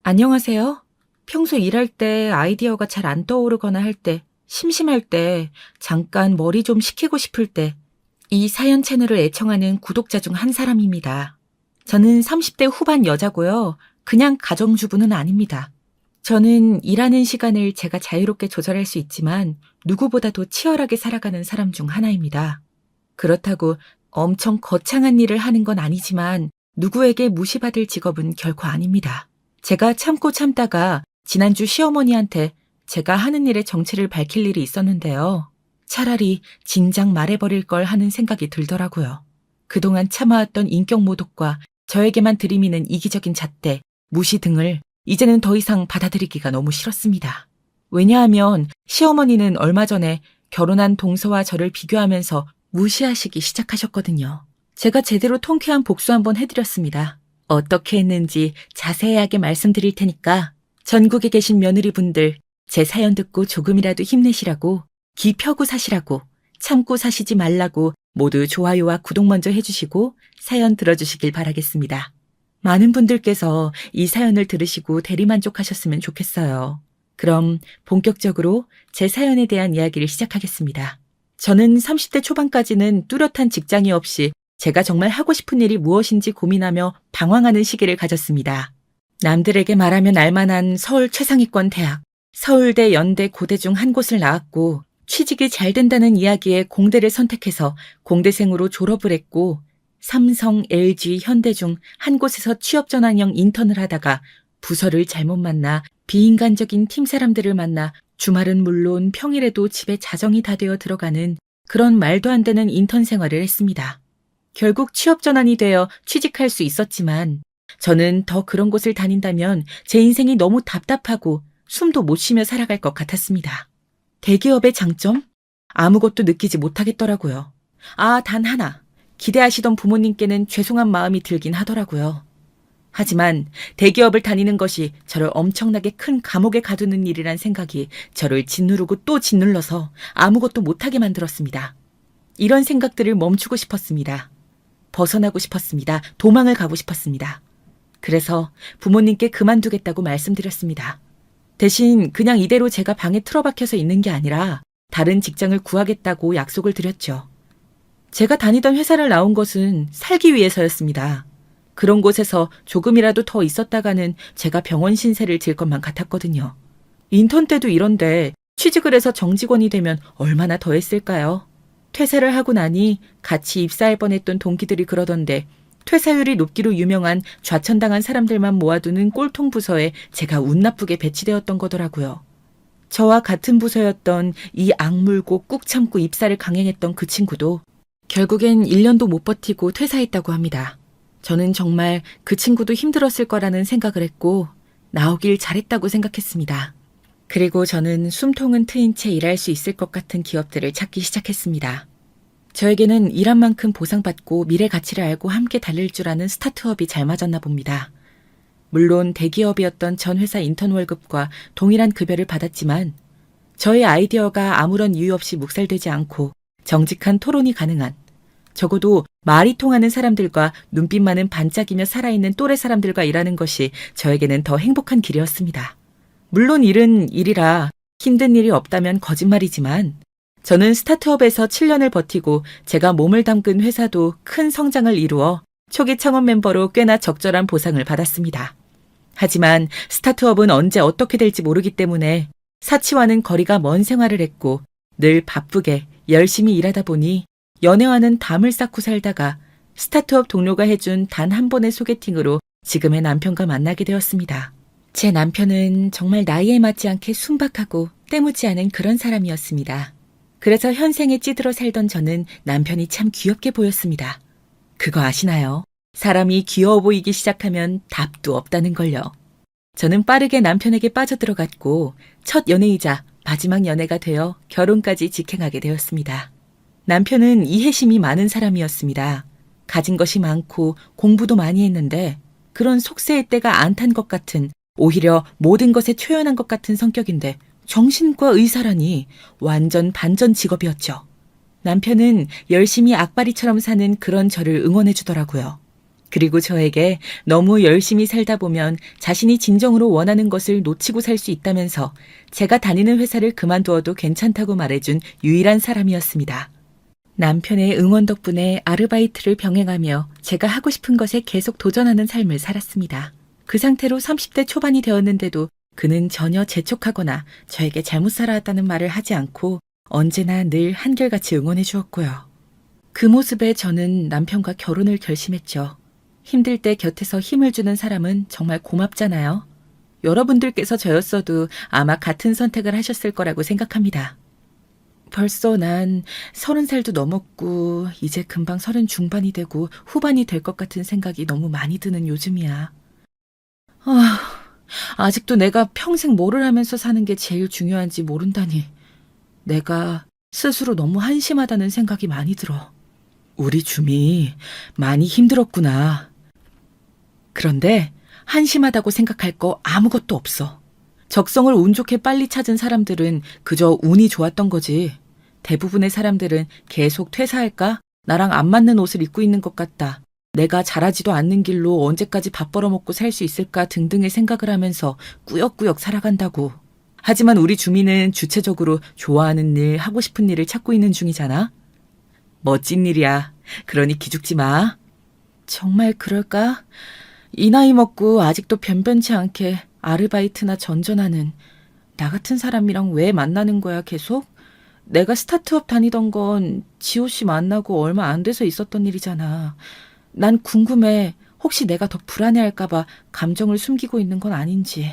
안녕하세요. 평소 일할 때 아이디어가 잘 안 떠오르거나 할 때, 심심할 때, 잠깐 머리 좀 식히고 싶을 때, 이 사연 채널을 애청하는 구독자 중 한 사람입니다. 저는 30대 후반 여자고요. 그냥 가정주부는 아닙니다. 저는 일하는 시간을 제가 자유롭게 조절할 수 있지만 누구보다도 치열하게 살아가는 사람 중 하나입니다. 그렇다고 엄청 거창한 일을 하는 건 아니지만 누구에게 무시받을 직업은 결코 아닙니다. 제가 참고 참다가 지난주 시어머니한테 제가 하는 일의 정체를 밝힐 일이 있었는데요. 차라리 진작 말해버릴 걸 하는 생각이 들더라고요. 그동안 참아왔던 인격 모독과 저에게만 들이미는 이기적인 잣대, 무시 등을 이제는 더 이상 받아들이기가 너무 싫었습니다. 왜냐하면 시어머니는 얼마 전에 결혼한 동서와 저를 비교하면서 무시하시기 시작하셨거든요. 제가 제대로 통쾌한 복수 한번 해드렸습니다. 어떻게 했는지 자세하게 말씀드릴 테니까 전국에 계신 며느리분들 제 사연 듣고 조금이라도 힘내시라고, 기 펴고 사시라고, 참고 사시지 말라고 모두 좋아요와 구독 먼저 해주시고 사연 들어주시길 바라겠습니다. 많은 분들께서 이 사연을 들으시고 대리만족하셨으면 좋겠어요. 그럼 본격적으로 제 사연에 대한 이야기를 시작하겠습니다. 저는 30대 초반까지는 뚜렷한 직장이 없이 제가 정말 하고 싶은 일이 무엇인지 고민하며 방황하는 시기를 가졌습니다. 남들에게 말하면 알만한 서울 최상위권 대학, 서울대, 연대, 고대 중 한 곳을 나왔고 취직이 잘 된다는 이야기에 공대를 선택해서 공대생으로 졸업을 했고 삼성, LG, 현대 중 한 곳에서 취업 전환형 인턴을 하다가 부서를 잘못 만나 비인간적인 팀 사람들을 만나 주말은 물론 평일에도 집에 자정이 다 되어 들어가는 그런 말도 안 되는 인턴 생활을 했습니다. 결국 취업 전환이 되어 취직할 수 있었지만 저는 더 그런 곳을 다닌다면 제 인생이 너무 답답하고 숨도 못 쉬며 살아갈 것 같았습니다. 대기업의 장점? 아무것도 느끼지 못하겠더라고요. 단 하나. 기대하시던 부모님께는 죄송한 마음이 들긴 하더라고요. 하지만 대기업을 다니는 것이 저를 엄청나게 큰 감옥에 가두는 일이란 생각이 저를 짓누르고 또 짓눌러서 아무것도 못하게 만들었습니다. 이런 생각들을 멈추고 싶었습니다. 벗어나고 싶었습니다. 도망을 가고 싶었습니다. 그래서 부모님께 그만두겠다고 말씀드렸습니다. 대신 그냥 이대로 제가 방에 틀어박혀서 있는 게 아니라 다른 직장을 구하겠다고 약속을 드렸죠. 제가 다니던 회사를 나온 것은 살기 위해서였습니다. 그런 곳에서 조금이라도 더 있었다가는 제가 병원 신세를 질 것만 같았거든요. 인턴 때도 이런데 취직을 해서 정직원이 되면 얼마나 더 했을까요? 퇴사를 하고 나니 같이 입사할 뻔했던 동기들이 그러던데 퇴사율이 높기로 유명한 좌천당한 사람들만 모아두는 꼴통 부서에 제가 운 나쁘게 배치되었던 거더라고요. 저와 같은 부서였던 이 악물고 꾹 참고 입사를 강행했던 그 친구도 결국엔 1년도 못 버티고 퇴사했다고 합니다. 저는 정말 그 친구도 힘들었을 거라는 생각을 했고 나오길 잘했다고 생각했습니다. 그리고 저는 숨통은 트인 채 일할 수 있을 것 같은 기업들을 찾기 시작했습니다. 저에게는 일한 만큼 보상받고 미래 가치를 알고 함께 달릴 줄 아는 스타트업이 잘 맞았나 봅니다. 물론 대기업이었던 전 회사 인턴 월급과 동일한 급여를 받았지만 저의 아이디어가 아무런 이유 없이 묵살되지 않고 정직한 토론이 가능한, 적어도 말이 통하는 사람들과 눈빛만은 반짝이며 살아있는 또래 사람들과 일하는 것이 저에게는 더 행복한 길이었습니다. 물론 일은 일이라 힘든 일이 없다면 거짓말이지만 저는 스타트업에서 7년을 버티고 제가 몸을 담근 회사도 큰 성장을 이루어 초기 창업 멤버로 꽤나 적절한 보상을 받았습니다. 하지만 스타트업은 언제 어떻게 될지 모르기 때문에 사치와는 거리가 먼 생활을 했고 늘 바쁘게 열심히 일하다 보니 연애와는 담을 쌓고 살다가 스타트업 동료가 해준 단 한 번의 소개팅으로 지금의 남편과 만나게 되었습니다. 제 남편은 정말 나이에 맞지 않게 순박하고 때묻지 않은 그런 사람이었습니다. 그래서 현생에 찌들어 살던 저는 남편이 참 귀엽게 보였습니다. 그거 아시나요? 사람이 귀여워 보이기 시작하면 답도 없다는 걸요. 저는 빠르게 남편에게 빠져들어갔고 첫 연애이자 마지막 연애가 되어 결혼까지 직행하게 되었습니다. 남편은 이해심이 많은 사람이었습니다. 가진 것이 많고 공부도 많이 했는데 그런 속세의 때가 안 탄 것 같은, 오히려 모든 것에 초연한 것 같은 성격인데 정신과 의사라니 완전 반전 직업이었죠. 남편은 열심히 악바리처럼 사는 그런 저를 응원해 주더라고요. 그리고 저에게 너무 열심히 살다 보면 자신이 진정으로 원하는 것을 놓치고 살 수 있다면서 제가 다니는 회사를 그만두어도 괜찮다고 말해준 유일한 사람이었습니다. 남편의 응원 덕분에 아르바이트를 병행하며 제가 하고 싶은 것에 계속 도전하는 삶을 살았습니다. 그 상태로 30대 초반이 되었는데도 그는 전혀 재촉하거나 저에게 잘못 살아왔다는 말을 하지 않고 언제나 늘 한결같이 응원해 주었고요. 그 모습에 저는 남편과 결혼을 결심했죠. 힘들 때 곁에서 힘을 주는 사람은 정말 고맙잖아요. 여러분들께서 저였어도 아마 같은 선택을 하셨을 거라고 생각합니다. 벌써 난 30살도 넘었고 이제 금방 30 중반이 되고 후반이 될 것 같은 생각이 너무 많이 드는 요즘이야. 아직도 내가 평생 뭐를 하면서 사는 게 제일 중요한지 모른다니. 내가 스스로 너무 한심하다는 생각이 많이 들어. 우리 줌이 많이 힘들었구나. 그런데 한심하다고 생각할 거 아무것도 없어. 적성을 운 좋게 빨리 찾은 사람들은 그저 운이 좋았던 거지. 대부분의 사람들은 계속 퇴사할까? 나랑 안 맞는 옷을 입고 있는 것 같다. 내가 잘하지도 않는 길로 언제까지 밥 벌어먹고 살 수 있을까 등등의 생각을 하면서 꾸역꾸역 살아간다고. 하지만 우리 주민은 주체적으로 좋아하는 일, 하고 싶은 일을 찾고 있는 중이잖아. 멋진 일이야. 그러니 기죽지 마. 정말 그럴까? 이 나이 먹고 아직도 변변치 않게 아르바이트나 전전하는 나 같은 사람이랑 왜 만나는 거야 계속? 내가 스타트업 다니던 건 지호 씨 만나고 얼마 안 돼서 있었던 일이잖아. 난 궁금해. 혹시 내가 더 불안해할까 봐 감정을 숨기고 있는 건 아닌지.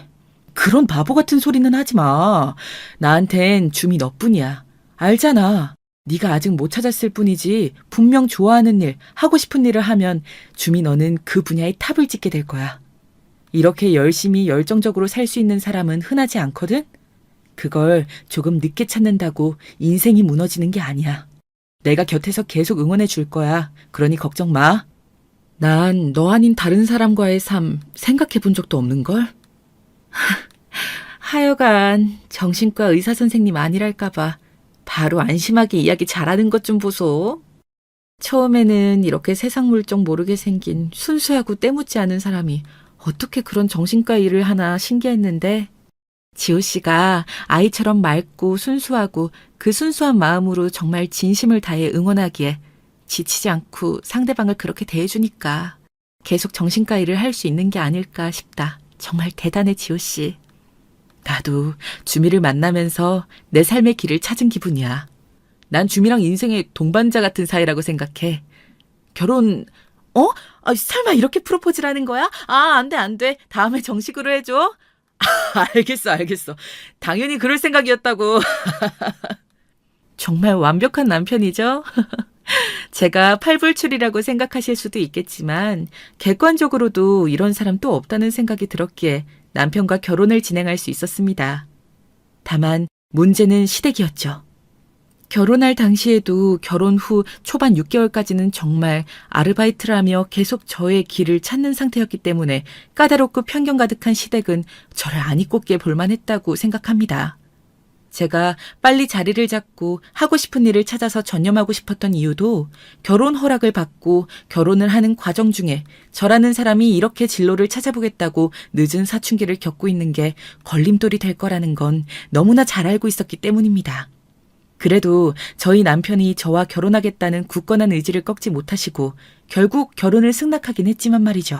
그런 바보 같은 소리는 하지 마. 나한텐 줌이 너뿐이야. 알잖아. 네가 아직 못 찾았을 뿐이지 분명 좋아하는 일, 하고 싶은 일을 하면 줌이 너는 그 분야의 탑을 찍게 될 거야. 이렇게 열심히 열정적으로 살 수 있는 사람은 흔하지 않거든? 그걸 조금 늦게 찾는다고 인생이 무너지는 게 아니야. 내가 곁에서 계속 응원해 줄 거야. 그러니 걱정 마. 난 너 아닌 다른 사람과의 삶 생각해 본 적도 없는걸? 하여간 정신과 의사 선생님 아니랄까 봐 바로 안심하게 이야기 잘하는 것 좀 보소. 처음에는 이렇게 세상 물정 모르게 생긴 순수하고 때묻지 않은 사람이 어떻게 그런 정신과 일을 하나 신기했는데 지호 씨가 아이처럼 맑고 순수하고 그 순수한 마음으로 정말 진심을 다해 응원하기에 지치지 않고 상대방을 그렇게 대해주니까 계속 정신과 일을 할 수 있는 게 아닐까 싶다. 정말 대단해 지호 씨. 나도 주미를 만나면서 내 삶의 길을 찾은 기분이야. 난 주미랑 인생의 동반자 같은 사이라고 생각해. 결혼, 설마 이렇게 프로포즈를 하는 거야? 안 돼, 안 돼. 다음에 정식으로 해줘. 알겠어. 당연히 그럴 생각이었다고. 정말 완벽한 남편이죠? 제가 팔불출이라고 생각하실 수도 있겠지만 객관적으로도 이런 사람 또 없다는 생각이 들었기에 남편과 결혼을 진행할 수 있었습니다. 다만 문제는 시댁이었죠. 결혼할 당시에도 결혼 후 초반 6개월까지는 정말 아르바이트를 하며 계속 저의 길을 찾는 상태였기 때문에 까다롭고 편견 가득한 시댁은 저를 안 입곱게 볼만했다고 생각합니다. 제가 빨리 자리를 잡고 하고 싶은 일을 찾아서 전념하고 싶었던 이유도 결혼 허락을 받고 결혼을 하는 과정 중에 저라는 사람이 이렇게 진로를 찾아보겠다고 늦은 사춘기를 겪고 있는 게 걸림돌이 될 거라는 건 너무나 잘 알고 있었기 때문입니다. 그래도 저희 남편이 저와 결혼하겠다는 굳건한 의지를 꺾지 못하시고 결국 결혼을 승낙하긴 했지만 말이죠.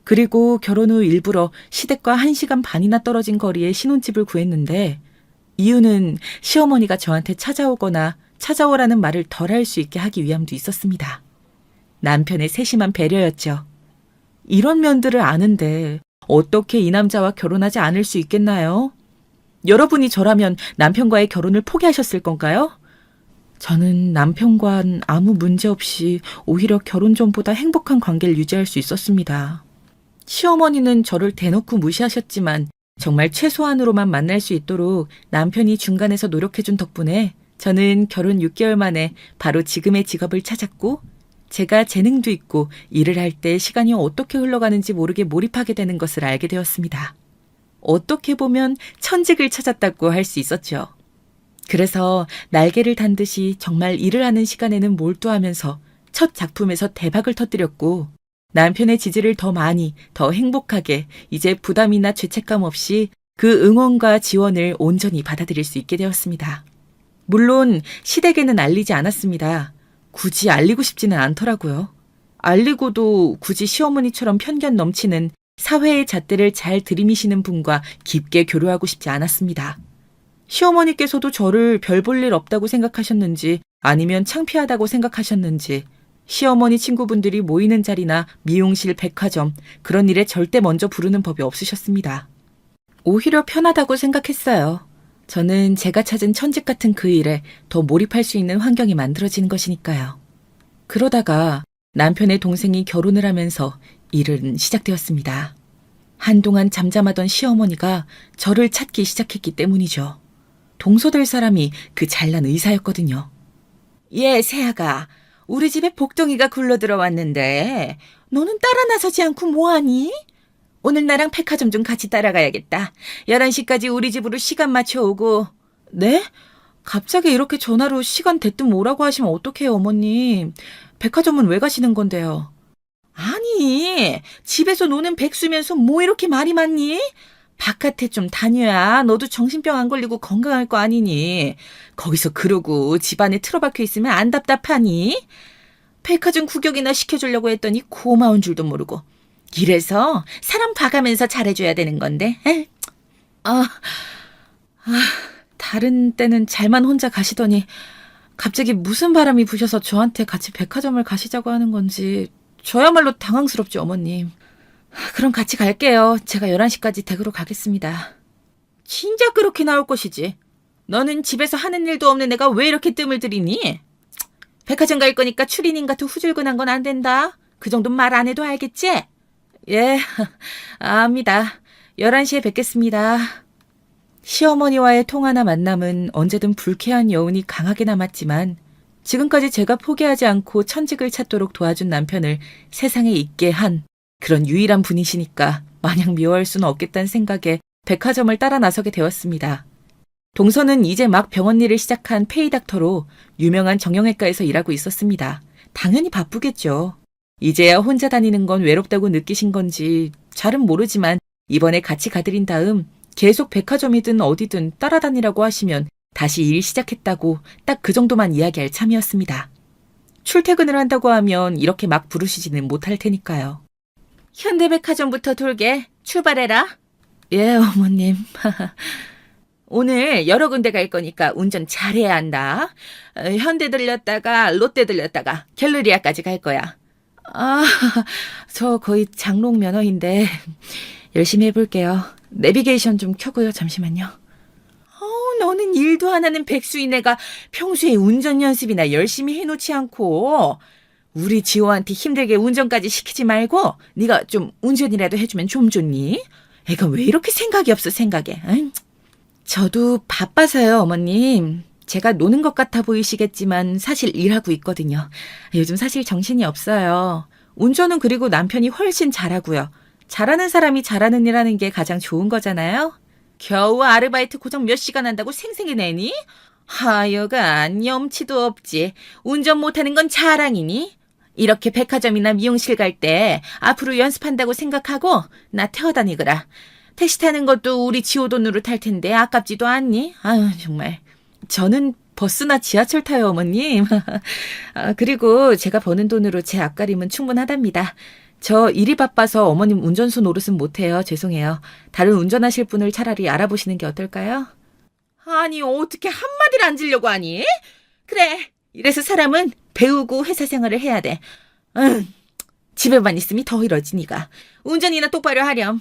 그리고 결혼 후 일부러 시댁과 1시간 반이나 떨어진 거리에 신혼집을 구했는데 이유는 시어머니가 저한테 찾아오거나 찾아오라는 말을 덜 할 수 있게 하기 위함도 있었습니다. 남편의 세심한 배려였죠. 이런 면들을 아는데 어떻게 이 남자와 결혼하지 않을 수 있겠나요? 여러분이 저라면 남편과의 결혼을 포기하셨을 건가요? 저는 남편과는 아무 문제 없이 오히려 결혼 전보다 행복한 관계를 유지할 수 있었습니다. 시어머니는 저를 대놓고 무시하셨지만 정말 최소한으로만 만날 수 있도록 남편이 중간에서 노력해준 덕분에 저는 결혼 6개월 만에 바로 지금의 직업을 찾았고 제가 재능도 있고 일을 할 때 시간이 어떻게 흘러가는지 모르게 몰입하게 되는 것을 알게 되었습니다. 어떻게 보면 천직을 찾았다고 할 수 있었죠. 그래서 날개를 단 듯이 정말 일을 하는 시간에는 몰두하면서 첫 작품에서 대박을 터뜨렸고 남편의 지지를 더 많이, 더 행복하게, 이제 부담이나 죄책감 없이 그 응원과 지원을 온전히 받아들일 수 있게 되었습니다. 물론 시댁에는 알리지 않았습니다. 굳이 알리고 싶지는 않더라고요. 알리고도 굳이 시어머니처럼 편견 넘치는 사회의 잣대를 잘 들이미시는 분과 깊게 교류하고 싶지 않았습니다. 시어머니께서도 저를 별 볼 일 없다고 생각하셨는지 아니면 창피하다고 생각하셨는지 시어머니 친구분들이 모이는 자리나 미용실, 백화점 그런 일에 절대 먼저 부르는 법이 없으셨습니다. 오히려 편하다고 생각했어요. 저는 제가 찾은 천직 같은 그 일에 더 몰입할 수 있는 환경이 만들어지는 것이니까요. 그러다가 남편의 동생이 결혼을 하면서 일은 시작되었습니다. 한동안 잠잠하던 시어머니가 저를 찾기 시작했기 때문이죠. 동서될 사람이 그 잘난 의사였거든요. 예, 새아가, 우리 집에 복덩이가 굴러 들어왔는데 너는 따라 나서지 않고 뭐하니? 오늘 나랑 백화점 좀 같이 따라가야겠다. 11시까지 우리 집으로 시간 맞춰 오고. 네? 갑자기 이렇게 전화로 시간 대뜸 오라고 하시면 어떡해요, 어머님. 백화점은 왜 가시는 건데요? 아니, 집에서 노는 백수면서 뭐 이렇게 말이 많니? 바깥에 좀 다녀야 너도 정신병 안 걸리고 건강할 거 아니니. 거기서 그러고 집안에 틀어박혀 있으면 안 답답하니? 백화점 구경이나 시켜주려고 했더니 고마운 줄도 모르고. 이래서 사람 봐가면서 잘해줘야 되는 건데. 다른 때는 잘만 혼자 가시더니 갑자기 무슨 바람이 부셔서 저한테 같이 백화점을 가시자고 하는 건지 저야말로 당황스럽죠, 어머님. 그럼 같이 갈게요. 제가 11시까지 댁으로 가겠습니다. 진짜 그렇게 나올 것이지. 너는 집에서 하는 일도 없는 애가 왜 이렇게 뜸을 들이니? 백화점 갈 거니까 추리닝 같은 후줄근한 건 안 된다. 그 정도는 말 안 해도 알겠지? 예, 압니다. 11시에 뵙겠습니다. 시어머니와의 통화나 만남은 언제든 불쾌한 여운이 강하게 남았지만 지금까지 제가 포기하지 않고 천직을 찾도록 도와준 남편을 세상에 있게 한 그런 유일한 분이시니까 마냥 미워할 수는 없겠다는 생각에 백화점을 따라 나서게 되었습니다. 동서는 이제 막 병원 일을 시작한 페이닥터로 유명한 정형외과에서 일하고 있었습니다. 당연히 바쁘겠죠. 이제야 혼자 다니는 건 외롭다고 느끼신 건지 잘은 모르지만 이번에 같이 가드린 다음 계속 백화점이든 어디든 따라다니라고 하시면 다시 일 시작했다고 딱 그 정도만 이야기할 참이었습니다. 출퇴근을 한다고 하면 이렇게 막 부르시지는 못할 테니까요. 현대백화점부터 돌게. 출발해라. 예, 어머님. 오늘 여러 군데 갈 거니까 운전 잘해야 한다. 현대 들렸다가 롯데 들렸다가 갤러리아까지 갈 거야. 저 거의 장롱 면허인데 열심히 해볼게요. 내비게이션 좀 켜고요. 잠시만요. 너는 일도 안 하는 백수인 애가 평소에 운전 연습이나 열심히 해놓지 않고 우리 지호한테 힘들게 운전까지 시키지 말고 네가 좀 운전이라도 해주면 좀 좋니? 애가 왜 이렇게 생각이 없어 생각에. 저도 바빠서요, 어머님. 제가 노는 것 같아 보이시겠지만 사실 일하고 있거든요. 요즘 사실 정신이 없어요. 운전은 그리고 남편이 훨씬 잘하고요. 잘하는 사람이 잘하는 일 하는 게 가장 좋은 거잖아요. 겨우 아르바이트 고정 몇 시간 한다고 생생히 내니? 하여간 염치도 없지. 운전 못하는 건 자랑이니? 이렇게 백화점이나 미용실 갈 때 앞으로 연습한다고 생각하고 나 태워다니거라. 택시 타는 것도 우리 지호 돈으로 탈 텐데 아깝지도 않니? 아유 정말. 저는 버스나 지하철 타요, 어머님. 그리고 제가 버는 돈으로 제 앞가림은 충분하답니다. 저 일이 바빠서 어머님 운전수 노릇은 못해요. 죄송해요. 다른 운전하실 분을 차라리 알아보시는 게 어떨까요? 아니 어떻게 한마디를 안 지려고 하니? 그래. 이래서 사람은 배우고 회사 생활을 해야 돼. 집에만 있으면 더 이러지 니가. 운전이나 똑바로 하렴.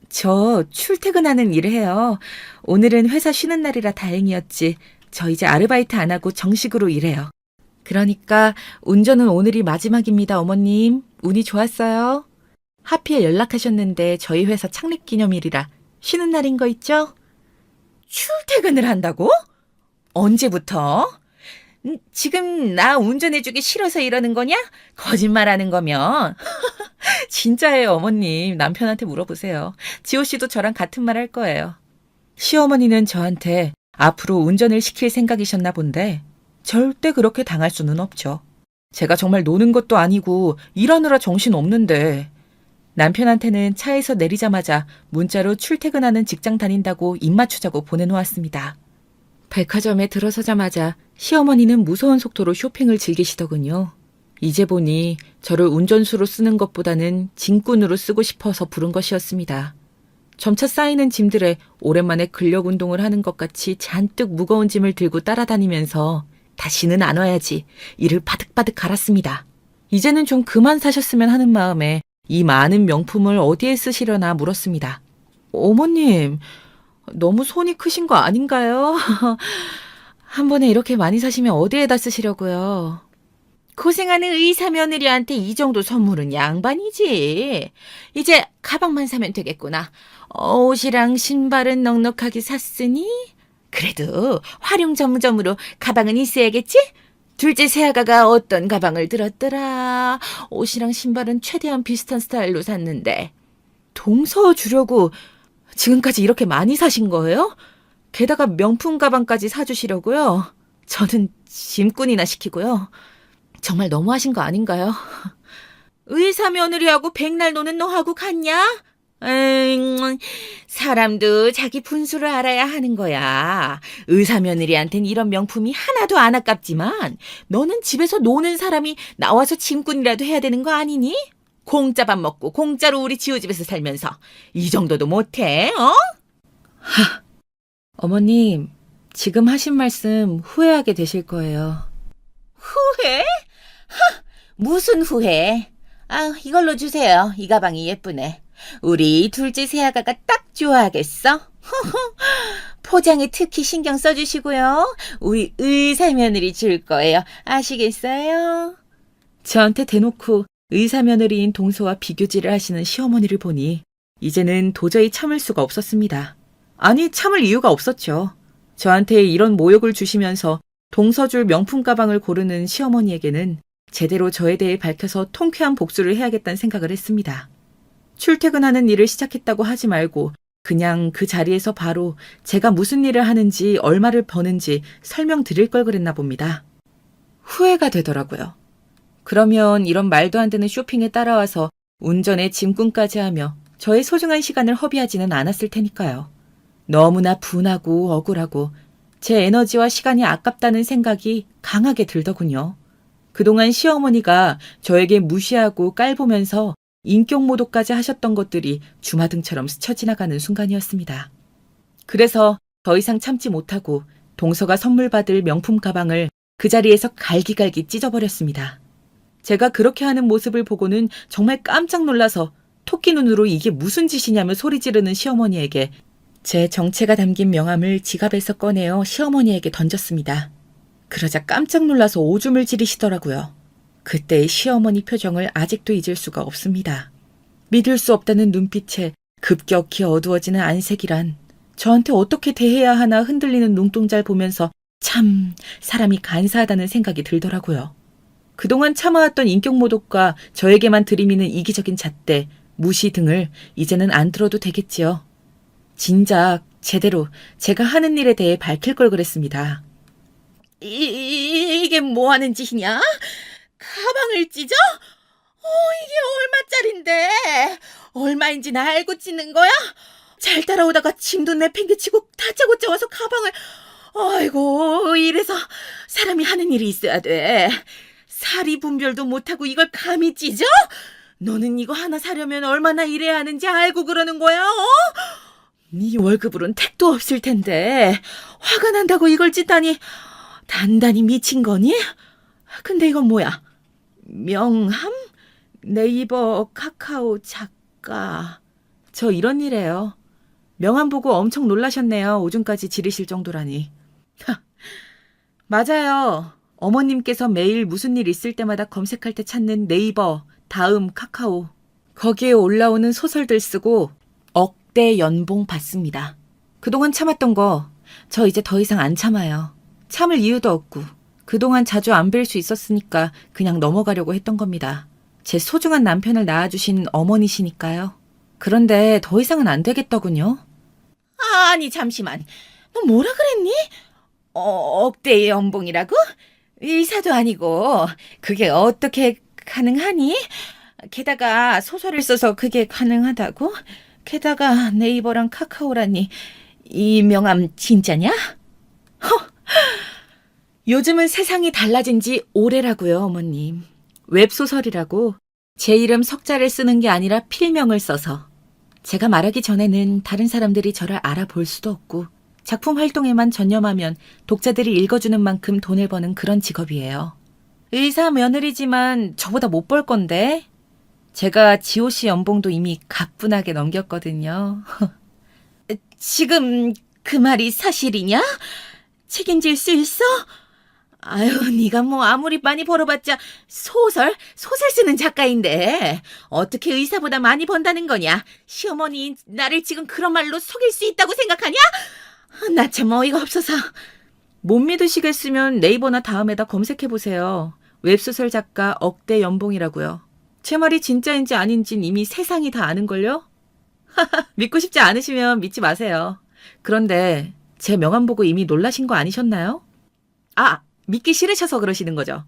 저 출퇴근하는 일을 해요. 오늘은 회사 쉬는 날이라 다행이었지. 저 이제 아르바이트 안 하고 정식으로 일해요. 그러니까 운전은 오늘이 마지막입니다, 어머님. 운이 좋았어요. 하필 연락하셨는데 저희 회사 창립기념일이라 쉬는 날인 거 있죠? 출퇴근을 한다고? 언제부터? 지금 나 운전해주기 싫어서 이러는 거냐? 거짓말하는 거면. 진짜예요, 어머님. 남편한테 물어보세요. 지호 씨도 저랑 같은 말 할 거예요. 시어머니는 저한테 앞으로 운전을 시킬 생각이셨나 본데 절대 그렇게 당할 수는 없죠. 제가 정말 노는 것도 아니고 일하느라 정신 없는데. 남편한테는 차에서 내리자마자 문자로 출퇴근하는 직장 다닌다고 입 맞추자고 보내놓았습니다. 백화점에 들어서자마자 시어머니는 무서운 속도로 쇼핑을 즐기시더군요. 이제 보니 저를 운전수로 쓰는 것보다는 짐꾼으로 쓰고 싶어서 부른 것이었습니다. 점차 쌓이는 짐들에 오랜만에 근력 운동을 하는 것 같이 잔뜩 무거운 짐을 들고 따라다니면서 다시는 안 와야지 이를 바득바득 갈았습니다. 이제는 좀 그만 사셨으면 하는 마음에 이 많은 명품을 어디에 쓰시려나 물었습니다. 어머님, 너무 손이 크신 거 아닌가요? 한 번에 이렇게 많이 사시면 어디에다 쓰시려고요? 고생하는 의사 며느리한테 이 정도 선물은 양반이지. 이제 가방만 사면 되겠구나. 옷이랑 신발은 넉넉하게 샀으니 그래도 활용 점점으로 가방은 있어야겠지? 둘째 새아가가 어떤 가방을 들었더라. 옷이랑 신발은 최대한 비슷한 스타일로 샀는데. 동서 주려고 지금까지 이렇게 많이 사신 거예요? 게다가 명품 가방까지 사주시려고요? 저는 짐꾼이나 시키고요. 정말 너무하신 거 아닌가요? 의사 며느리하고 백날 노는 너하고 같냐? 사람도 자기 분수를 알아야 하는 거야. 의사 며느리한텐 이런 명품이 하나도 안 아깝지만 너는 집에서 노는 사람이 나와서 짐꾼이라도 해야 되는 거 아니니? 공짜 밥 먹고 공짜로 우리 지우집에서 살면서 이 정도도 못해, 어? 어머님, 지금 하신 말씀 후회하게 되실 거예요. 후회? 무슨 후회? 이걸로 주세요. 이 가방이 예쁘네. 우리 둘째 새아가가 딱 좋아하겠어? 포장에 특히 신경 써주시고요. 우리 의사 며느리 줄 거예요. 아시겠어요? 저한테 대놓고 의사 며느리인 동서와 비교질을 하시는 시어머니를 보니 이제는 도저히 참을 수가 없었습니다. 아니, 참을 이유가 없었죠. 저한테 이런 모욕을 주시면서 동서줄 명품 가방을 고르는 시어머니에게는 제대로 저에 대해 밝혀서 통쾌한 복수를 해야겠다는 생각을 했습니다. 출퇴근하는 일을 시작했다고 하지 말고 그냥 그 자리에서 바로 제가 무슨 일을 하는지 얼마를 버는지 설명드릴 걸 그랬나 봅니다. 후회가 되더라고요. 그러면 이런 말도 안 되는 쇼핑에 따라와서 운전에 짐꾼까지 하며 저의 소중한 시간을 허비하지는 않았을 테니까요. 너무나 분하고 억울하고 제 에너지와 시간이 아깝다는 생각이 강하게 들더군요. 그동안 시어머니가 저에게 무시하고 깔보면서 인격모독까지 하셨던 것들이 주마등처럼 스쳐 지나가는 순간이었습니다. 그래서 더 이상 참지 못하고 동서가 선물 받을 명품 가방을 그 자리에서 갈기갈기 찢어버렸습니다. 제가 그렇게 하는 모습을 보고는 정말 깜짝 놀라서 토끼 눈으로 이게 무슨 짓이냐며 소리 지르는 시어머니에게 제 정체가 담긴 명함을 지갑에서 꺼내어 시어머니에게 던졌습니다. 그러자 깜짝 놀라서 오줌을 지르시더라고요. 그때의 시어머니 표정을 아직도 잊을 수가 없습니다. 믿을 수 없다는 눈빛에 급격히 어두워지는 안색이란 저한테 어떻게 대해야 하나 흔들리는 눈동자를 보면서 참 사람이 간사하다는 생각이 들더라고요. 그동안 참아왔던 인격모독과 저에게만 들이미는 이기적인 잣대, 무시 등을 이제는 안 들어도 되겠지요. 진작 제대로 제가 하는 일에 대해 밝힐 걸 그랬습니다. 이게 뭐 하는 짓이냐? 가방을 찢어? 이게 얼마짜린데? 얼마인지는 알고 찢는 거야? 잘 따라오다가 짐도 내팽개치고 다짜고짜 와서 가방을... 아이고, 이래서 사람이 하는 일이 있어야 돼. 사리 분별도 못하고 이걸 감히 찢어? 너는 이거 하나 사려면 얼마나 일해야 하는지 알고 그러는 거야, 어? 네 월급으론 택도 없을 텐데 화가 난다고 이걸 찢다니 단단히 미친 거니? 근데 이건 뭐야? 명함? 네이버 카카오 작가. 저 이런 일이에요. 명함 보고 엄청 놀라셨네요. 오줌까지 지르실 정도라니. 맞아요. 어머님께서 매일 무슨 일 있을 때마다 검색할 때 찾는 네이버, 다음, 카카오. 거기에 올라오는 소설들 쓰고 억대 연봉 받습니다. 그동안 참았던 거 저 이제 더 이상 안 참아요. 참을 이유도 없고 그동안 자주 안 뵐 수 있었으니까 그냥 넘어가려고 했던 겁니다. 제 소중한 남편을 낳아주신 어머니시니까요. 그런데 더 이상은 안 되겠더군요. 아니 잠시만. 너 뭐라 그랬니? 억대의 연봉이라고? 의사도 아니고 그게 어떻게 가능하니? 게다가 소설을 써서 그게 가능하다고? 게다가 네이버랑 카카오라니 이 명함 진짜냐? 요즘은 세상이 달라진 지 오래라고요, 어머님. 웹소설이라고 제 이름 석자를 쓰는 게 아니라 필명을 써서. 제가 말하기 전에는 다른 사람들이 저를 알아볼 수도 없고 작품 활동에만 전념하면 독자들이 읽어주는 만큼 돈을 버는 그런 직업이에요. 의사 며느리지만 저보다 못 벌 건데. 제가 지호씨 연봉도 이미 가뿐하게 넘겼거든요. 지금 그 말이 사실이냐? 책임질 수 있어? 아유, 네가 뭐 아무리 많이 벌어봤자 소설 쓰는 작가인데 어떻게 의사보다 많이 번다는 거냐? 시어머니 나를 지금 그런 말로 속일 수 있다고 생각하냐? 나 참 어이가 없어서. 못 믿으시겠으면 네이버나 다음에다 검색해보세요. 웹소설 작가 억대 연봉이라고요. 제 말이 진짜인지 아닌진 이미 세상이 다 아는걸요? 믿고 싶지 않으시면 믿지 마세요. 그런데 제 명함 보고 이미 놀라신 거 아니셨나요? 아, 믿기 싫으셔서 그러시는 거죠.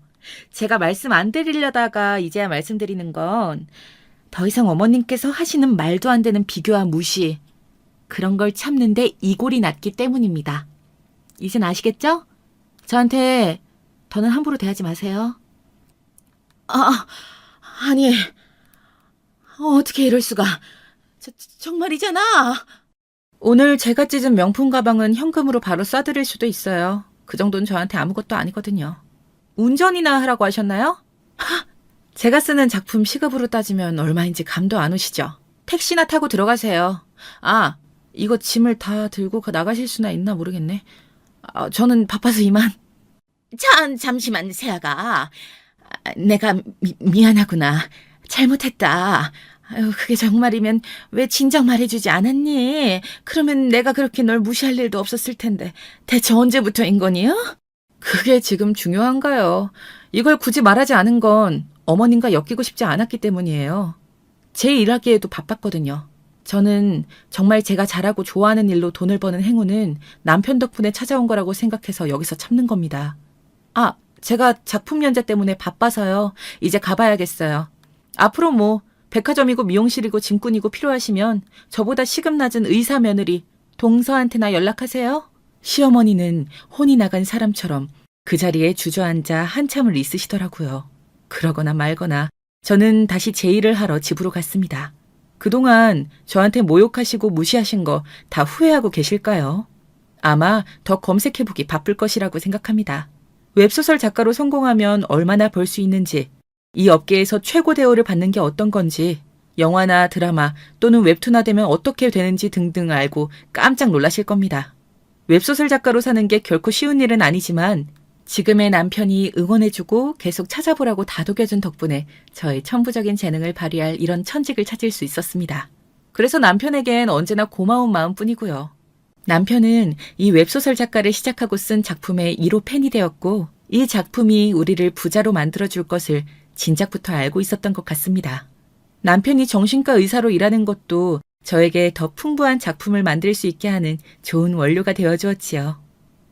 제가 말씀 안 드리려다가 이제야 말씀드리는 건 더 이상 어머님께서 하시는 말도 안 되는 비교와 무시, 그런 걸 참는데 이골이 났기 때문입니다. 이젠 아시겠죠? 저한테 더는 함부로 대하지 마세요. 아니, 어떻게 이럴 수가. 정말이잖아. 오늘 제가 찢은 명품 가방은 현금으로 바로 쏴드릴 수도 있어요. 그 정도는 저한테 아무것도 아니거든요. 운전이나 하라고 하셨나요? 제가 쓰는 작품 시급으로 따지면 얼마인지 감도 안 오시죠? 택시나 타고 들어가세요. 아, 이거 짐을 다 들고 나가실 수나 있나 모르겠네. 저는 바빠서 이만. 잠시만, 세아가. 내가 미안하구나. 잘못했다. 아유, 그게 정말이면 왜 진작 말해주지 않았니? 그러면 내가 그렇게 널 무시할 일도 없었을 텐데. 대체 언제부터인 거니요? 그게 지금 중요한가요? 이걸 굳이 말하지 않은 건 어머님과 엮이고 싶지 않았기 때문이에요. 제 일하기에도 바빴거든요. 저는 정말 제가 잘하고 좋아하는 일로 돈을 버는 행운은 남편 덕분에 찾아온 거라고 생각해서 여기서 참는 겁니다. 제가 작품 연재 때문에 바빠서요. 이제 가봐야겠어요. 앞으로 뭐 백화점이고 미용실이고 짐꾼이고 필요하시면 저보다 시급 낮은 의사 며느리 동서한테나 연락하세요. 시어머니는 혼이 나간 사람처럼 그 자리에 주저앉아 한참을 있으시더라고요. 그러거나 말거나 저는 다시 제 일을 하러 집으로 갔습니다. 그동안 저한테 모욕하시고 무시하신 거 다 후회하고 계실까요? 아마 더 검색해보기 바쁠 것이라고 생각합니다. 웹소설 작가로 성공하면 얼마나 벌 수 있는지, 이 업계에서 최고 대우를 받는 게 어떤 건지, 영화나 드라마 또는 웹툰화 되면 어떻게 되는지 등등 알고 깜짝 놀라실 겁니다. 웹소설 작가로 사는 게 결코 쉬운 일은 아니지만 지금의 남편이 응원해주고 계속 찾아보라고 다독여준 덕분에 저의 천부적인 재능을 발휘할 이런 천직을 찾을 수 있었습니다. 그래서 남편에겐 언제나 고마운 마음뿐이고요. 남편은 이 웹소설 작가를 시작하고 쓴 작품의 1호 팬이 되었고 이 작품이 우리를 부자로 만들어줄 것을 진작부터 알고 있었던 것 같습니다. 남편이 정신과 의사로 일하는 것도 저에게 더 풍부한 작품을 만들 수 있게 하는 좋은 원료가 되어주었지요.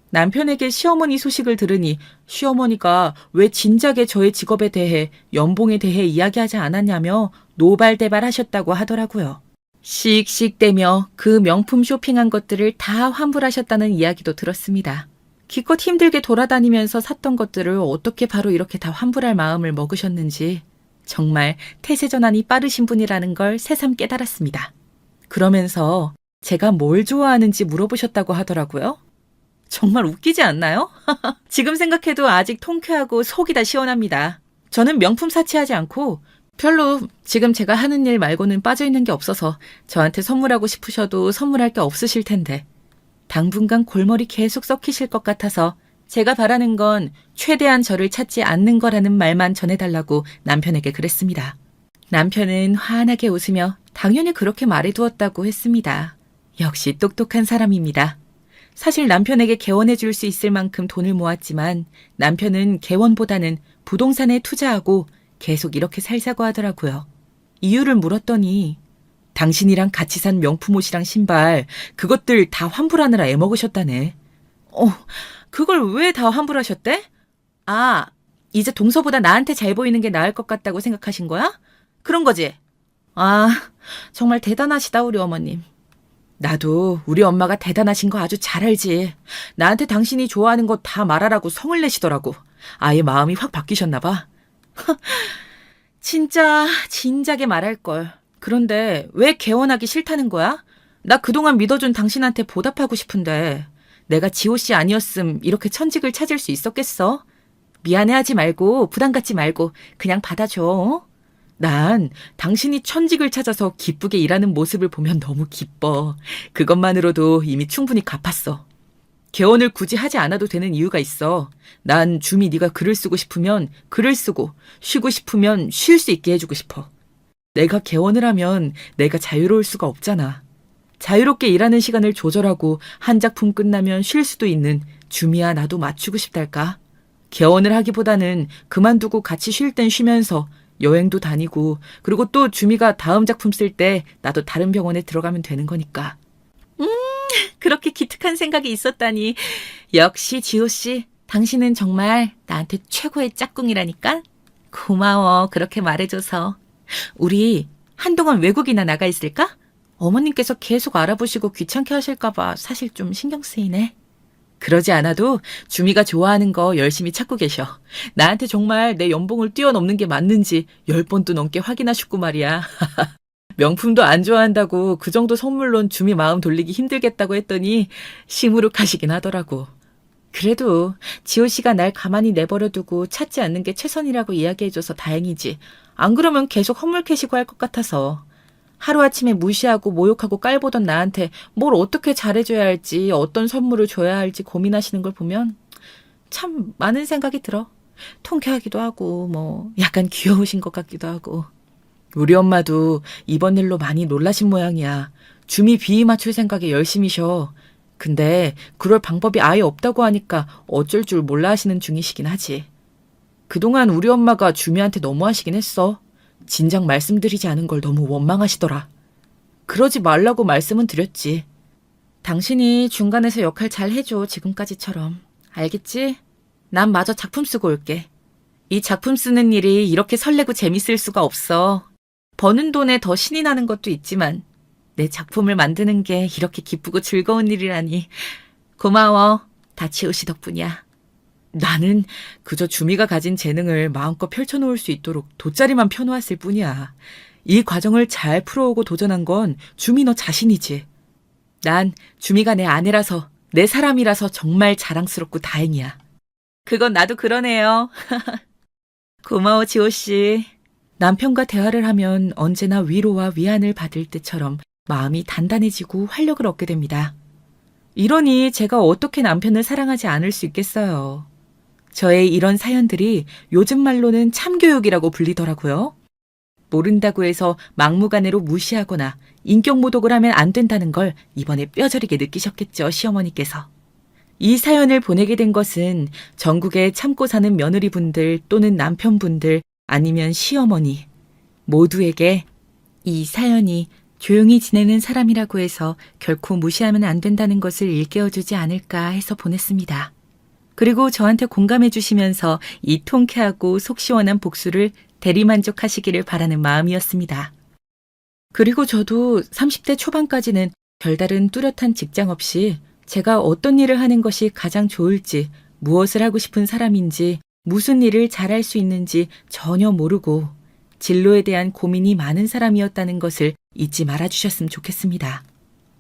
남편에게 시어머니 소식을 들으니 시어머니가 왜 진작에 저의 직업에 대해 연봉에 대해 이야기하지 않았냐며 노발대발하셨다고 하더라고요. 씩씩대며 그 명품 쇼핑한 것들을 다 환불하셨다는 이야기도 들었습니다. 기껏 힘들게 돌아다니면서 샀던 것들을 어떻게 바로 이렇게 다 환불할 마음을 먹으셨는지 정말 태세전환이 빠르신 분이라는 걸 새삼 깨달았습니다. 그러면서 제가 뭘 좋아하는지 물어보셨다고 하더라고요. 정말 웃기지 않나요? 지금 생각해도 아직 통쾌하고 속이 다 시원합니다. 저는 명품 사치하지 않고 별로 지금 제가 하는 일 말고는 빠져있는 게 없어서 저한테 선물하고 싶으셔도 선물할 게 없으실 텐데 당분간 골머리 계속 썩히실 것 같아서 제가 바라는 건 최대한 저를 찾지 않는 거라는 말만 전해달라고 남편에게 그랬습니다. 남편은 환하게 웃으며 당연히 그렇게 말해두었다고 했습니다. 역시 똑똑한 사람입니다. 사실 남편에게 개원해 줄 수 있을 만큼 돈을 모았지만 남편은 개원보다는 부동산에 투자하고 계속 이렇게 살자고 하더라고요. 이유를 물었더니 당신이랑 같이 산 명품 옷이랑 신발 그것들 다 환불하느라 애먹으셨다네. 그걸 왜 다 환불하셨대? 아, 이제 동서보다 나한테 잘 보이는 게 나을 것 같다고 생각하신 거야? 그런 거지? 아, 정말 대단하시다, 우리 어머님. 나도 우리 엄마가 대단하신 거 아주 잘 알지. 나한테 당신이 좋아하는 거 다 말하라고 성을 내시더라고. 아예 마음이 확 바뀌셨나 봐. 진짜 진작에 말할 걸. 그런데 왜 개원하기 싫다는 거야? 나 그동안 믿어준 당신한테 보답하고 싶은데 내가 지호 씨 아니었음 이렇게 천직을 찾을 수 있었겠어? 미안해하지 말고 부담 갖지 말고 그냥 받아줘. 어? 난 당신이 천직을 찾아서 기쁘게 일하는 모습을 보면 너무 기뻐. 그것만으로도 이미 충분히 갚았어. 개원을 굳이 하지 않아도 되는 이유가 있어. 난 줌이 네가 글을 쓰고 싶으면 글을 쓰고 쉬고 싶으면 쉴 수 있게 해주고 싶어. 내가 개원을 하면 내가 자유로울 수가 없잖아. 자유롭게 일하는 시간을 조절하고 한 작품 끝나면 쉴 수도 있는 줌이야 나도 맞추고 싶달까? 개원을 하기보다는 그만두고 같이 쉴 땐 쉬면서 여행도 다니고 그리고 또 줌이가 다음 작품 쓸 때 나도 다른 병원에 들어가면 되는 거니까. 그렇게 기특한 생각이 있었다니. 역시 지호 씨, 당신은 정말 나한테 최고의 짝꿍이라니까? 고마워, 그렇게 말해줘서. 우리 한동안 외국이나 나가 있을까? 어머님께서 계속 알아보시고 귀찮게 하실까봐 사실 좀 신경 쓰이네. 그러지 않아도 주미가 좋아하는 거 열심히 찾고 계셔. 나한테 정말 내 연봉을 뛰어넘는 게 맞는지 10번도 넘게 확인하셨고 말이야. 명품도 안 좋아한다고 그 정도 선물론 주미 마음 돌리기 힘들겠다고 했더니 시무룩하시긴 하더라고. 그래도 지호 씨가 날 가만히 내버려두고 찾지 않는 게 최선이라고 이야기해줘서 다행이지. 안 그러면 계속 헛물캐시고 할 것 같아서. 하루아침에 무시하고 모욕하고 깔보던 나한테 뭘 어떻게 잘해줘야 할지 어떤 선물을 줘야 할지 고민하시는 걸 보면 참 많은 생각이 들어. 통쾌하기도 하고 뭐 약간 귀여우신 것 같기도 하고. 우리 엄마도 이번 일로 많이 놀라신 모양이야. 주미 비위 맞출 생각에 열심히 쉬어. 근데 그럴 방법이 아예 없다고 하니까 어쩔 줄 몰라 하시는 중이시긴 하지. 그동안 우리 엄마가 주미한테 너무하시긴 했어. 진작 말씀드리지 않은 걸 너무 원망하시더라. 그러지 말라고 말씀은 드렸지. 당신이 중간에서 역할 잘 해줘, 지금까지처럼. 알겠지? 난 마저 작품 쓰고 올게. 이 작품 쓰는 일이 이렇게 설레고 재밌을 수가 없어. 버는 돈에 더 신이 나는 것도 있지만 내 작품을 만드는 게 이렇게 기쁘고 즐거운 일이라니. 고마워. 다 지호 씨 덕분이야. 나는 그저 주미가 가진 재능을 마음껏 펼쳐놓을 수 있도록 돗자리만 펴놓았을 뿐이야. 이 과정을 잘 풀어오고 도전한 건 주미 너 자신이지. 난 주미가 내 아내라서 내 사람이라서 정말 자랑스럽고 다행이야. 그건 나도 그러네요. 고마워 지호 씨. 남편과 대화를 하면 언제나 위로와 위안을 받을 때처럼 마음이 단단해지고 활력을 얻게 됩니다. 이러니 제가 어떻게 남편을 사랑하지 않을 수 있겠어요. 저의 이런 사연들이 요즘 말로는 참교육이라고 불리더라고요. 모른다고 해서 막무가내로 무시하거나 인격모독을 하면 안 된다는 걸 이번에 뼈저리게 느끼셨겠죠, 시어머니께서. 이 사연을 보내게 된 것은 전국에 참고 사는 며느리분들 또는 남편분들 아니면 시어머니 모두에게 이 사연이 조용히 지내는 사람이라고 해서 결코 무시하면 안 된다는 것을 일깨워주지 않을까 해서 보냈습니다. 그리고 저한테 공감해 주시면서 이 통쾌하고 속 시원한 복수를 대리만족하시기를 바라는 마음이었습니다. 그리고 저도 30대 초반까지는 별다른 뚜렷한 직장 없이 제가 어떤 일을 하는 것이 가장 좋을지, 무엇을 하고 싶은 사람인지, 무슨 일을 잘할 수 있는지 전혀 모르고 진로에 대한 고민이 많은 사람이었다는 것을 잊지 말아주셨으면 좋겠습니다.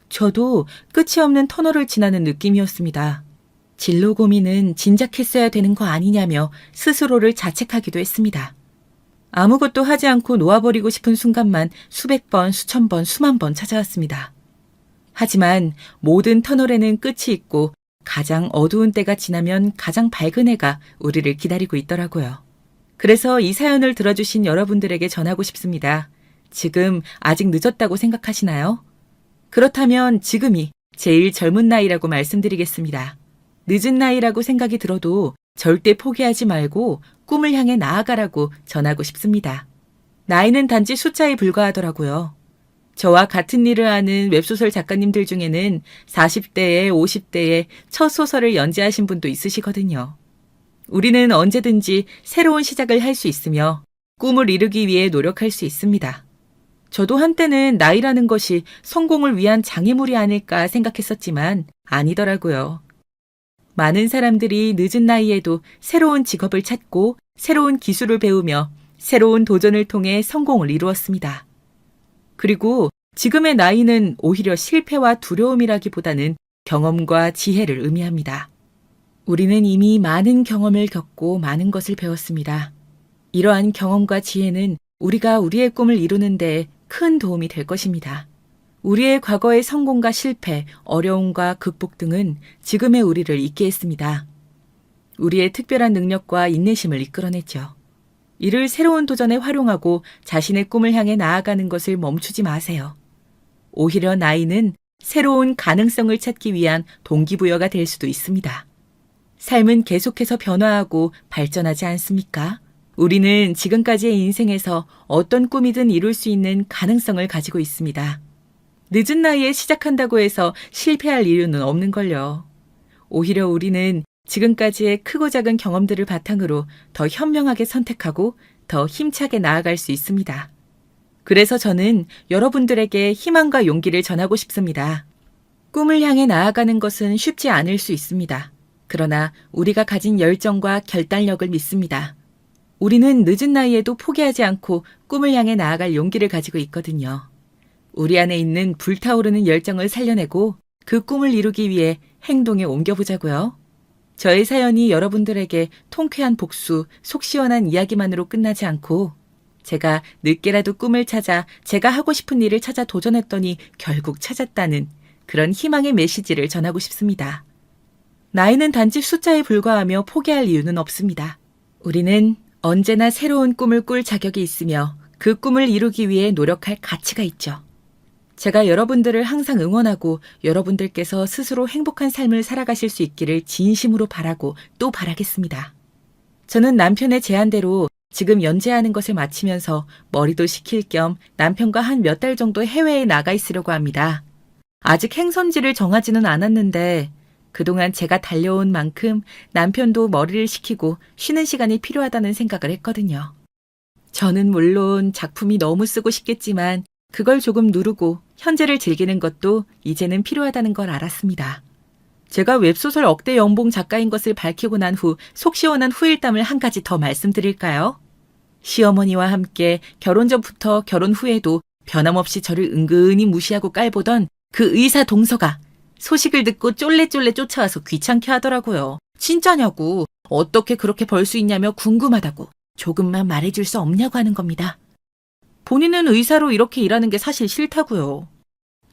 저도 끝이 없는 터널을 지나는 느낌이었습니다. 진로 고민은 진작 했어야 되는 거 아니냐며 스스로를 자책하기도 했습니다. 아무것도 하지 않고 놓아버리고 싶은 순간만 수백 번, 수천 번, 수만 번 찾아왔습니다. 하지만 모든 터널에는 끝이 있고 가장 어두운 때가 지나면 가장 밝은 해가 우리를 기다리고 있더라고요. 그래서 이 사연을 들어주신 여러분들에게 전하고 싶습니다. 지금 아직 늦었다고 생각하시나요? 그렇다면 지금이 제일 젊은 나이라고 말씀드리겠습니다. 늦은 나이라고 생각이 들어도 절대 포기하지 말고 꿈을 향해 나아가라고 전하고 싶습니다. 나이는 단지 숫자에 불과하더라고요. 저와 같은 일을 하는 웹소설 작가님들 중에는 40대에 50대에 첫 소설을 연재하신 분도 있으시거든요. 우리는 언제든지 새로운 시작을 할 수 있으며 꿈을 이루기 위해 노력할 수 있습니다. 저도 한때는 나이라는 것이 성공을 위한 장애물이 아닐까 생각했었지만 아니더라고요. 많은 사람들이 늦은 나이에도 새로운 직업을 찾고 새로운 기술을 배우며 새로운 도전을 통해 성공을 이루었습니다. 그리고 지금의 나이는 오히려 실패와 두려움이라기보다는 경험과 지혜를 의미합니다. 우리는 이미 많은 경험을 겪고 많은 것을 배웠습니다. 이러한 경험과 지혜는 우리가 우리의 꿈을 이루는 데 큰 도움이 될 것입니다. 우리의 과거의 성공과 실패, 어려움과 극복 등은 지금의 우리를 있게 했습니다. 우리의 특별한 능력과 인내심을 이끌어냈죠. 이를 새로운 도전에 활용하고 자신의 꿈을 향해 나아가는 것을 멈추지 마세요. 오히려 나이는 새로운 가능성을 찾기 위한 동기부여가 될 수도 있습니다. 삶은 계속해서 변화하고 발전하지 않습니까? 우리는 지금까지의 인생에서 어떤 꿈이든 이룰 수 있는 가능성을 가지고 있습니다. 늦은 나이에 시작한다고 해서 실패할 이유는 없는걸요. 오히려 우리는 지금까지의 크고 작은 경험들을 바탕으로 더 현명하게 선택하고 더 힘차게 나아갈 수 있습니다. 그래서 저는 여러분들에게 희망과 용기를 전하고 싶습니다. 꿈을 향해 나아가는 것은 쉽지 않을 수 있습니다. 그러나 우리가 가진 열정과 결단력을 믿습니다. 우리는 늦은 나이에도 포기하지 않고 꿈을 향해 나아갈 용기를 가지고 있거든요. 우리 안에 있는 불타오르는 열정을 살려내고 그 꿈을 이루기 위해 행동에 옮겨보자고요. 저의 사연이 여러분들에게 통쾌한 복수, 속 시원한 이야기만으로 끝나지 않고 제가 늦게라도 꿈을 찾아 제가 하고 싶은 일을 찾아 도전했더니 결국 찾았다는 그런 희망의 메시지를 전하고 싶습니다. 나이는 단지 숫자에 불과하며 포기할 이유는 없습니다. 우리는 언제나 새로운 꿈을 꿀 자격이 있으며 그 꿈을 이루기 위해 노력할 가치가 있죠. 제가 여러분들을 항상 응원하고 여러분들께서 스스로 행복한 삶을 살아가실 수 있기를 진심으로 바라고 또 바라겠습니다. 저는 남편의 제안대로 지금 연재하는 것을 마치면서 머리도 식힐 겸 남편과 한 몇 달 정도 해외에 나가 있으려고 합니다. 아직 행선지를 정하지는 않았는데 그동안 제가 달려온 만큼 남편도 머리를 식히고 쉬는 시간이 필요하다는 생각을 했거든요. 저는 물론 작품이 너무 쓰고 싶겠지만 그걸 조금 누르고 현재를 즐기는 것도 이제는 필요하다는 걸 알았습니다. 제가 웹소설 억대 연봉 작가인 것을 밝히고 난 후 속 시원한 후일담을 한 가지 더 말씀드릴까요? 시어머니와 함께 결혼 전부터 결혼 후에도 변함없이 저를 은근히 무시하고 깔보던 그 의사 동서가 소식을 듣고 쫄래쫄래 쫓아와서 귀찮게 하더라고요. 진짜냐고, 어떻게 그렇게 벌 수 있냐며 궁금하다고, 조금만 말해줄 수 없냐고 하는 겁니다. 본인은 의사로 이렇게 일하는 게 사실 싫다고요.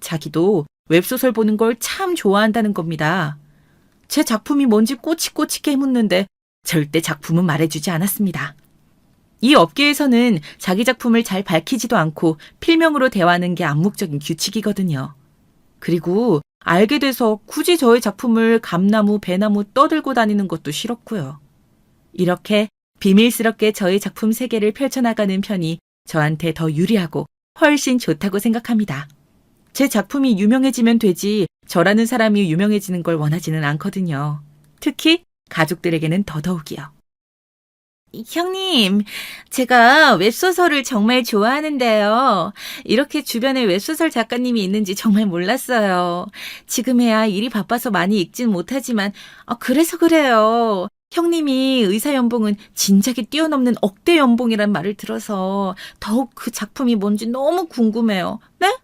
자기도 웹소설 보는 걸 참 좋아한다는 겁니다. 제 작품이 뭔지 꼬치꼬치게 묻는데 절대 작품은 말해주지 않았습니다. 이 업계에서는 자기 작품을 잘 밝히지도 않고 필명으로 대화하는 게 암묵적인 규칙이거든요. 그리고 알게 돼서 굳이 저의 작품을 감나무, 배나무 떠들고 다니는 것도 싫었고요. 이렇게 비밀스럽게 저의 작품 세계를 펼쳐나가는 편이 저한테 더 유리하고 훨씬 좋다고 생각합니다. 제 작품이 유명해지면 되지 저라는 사람이 유명해지는 걸 원하지는 않거든요. 특히 가족들에게는 더더욱이요. 형님, 제가 웹소설을 정말 좋아하는데요. 이렇게 주변에 웹소설 작가님이 있는지 정말 몰랐어요. 지금에야 일이 바빠서 많이 읽진 못하지만 그래서 그래요. 형님이 의사 연봉은 진작에 뛰어넘는 억대 연봉이란 말을 들어서 더욱 그 작품이 뭔지 너무 궁금해요. 네?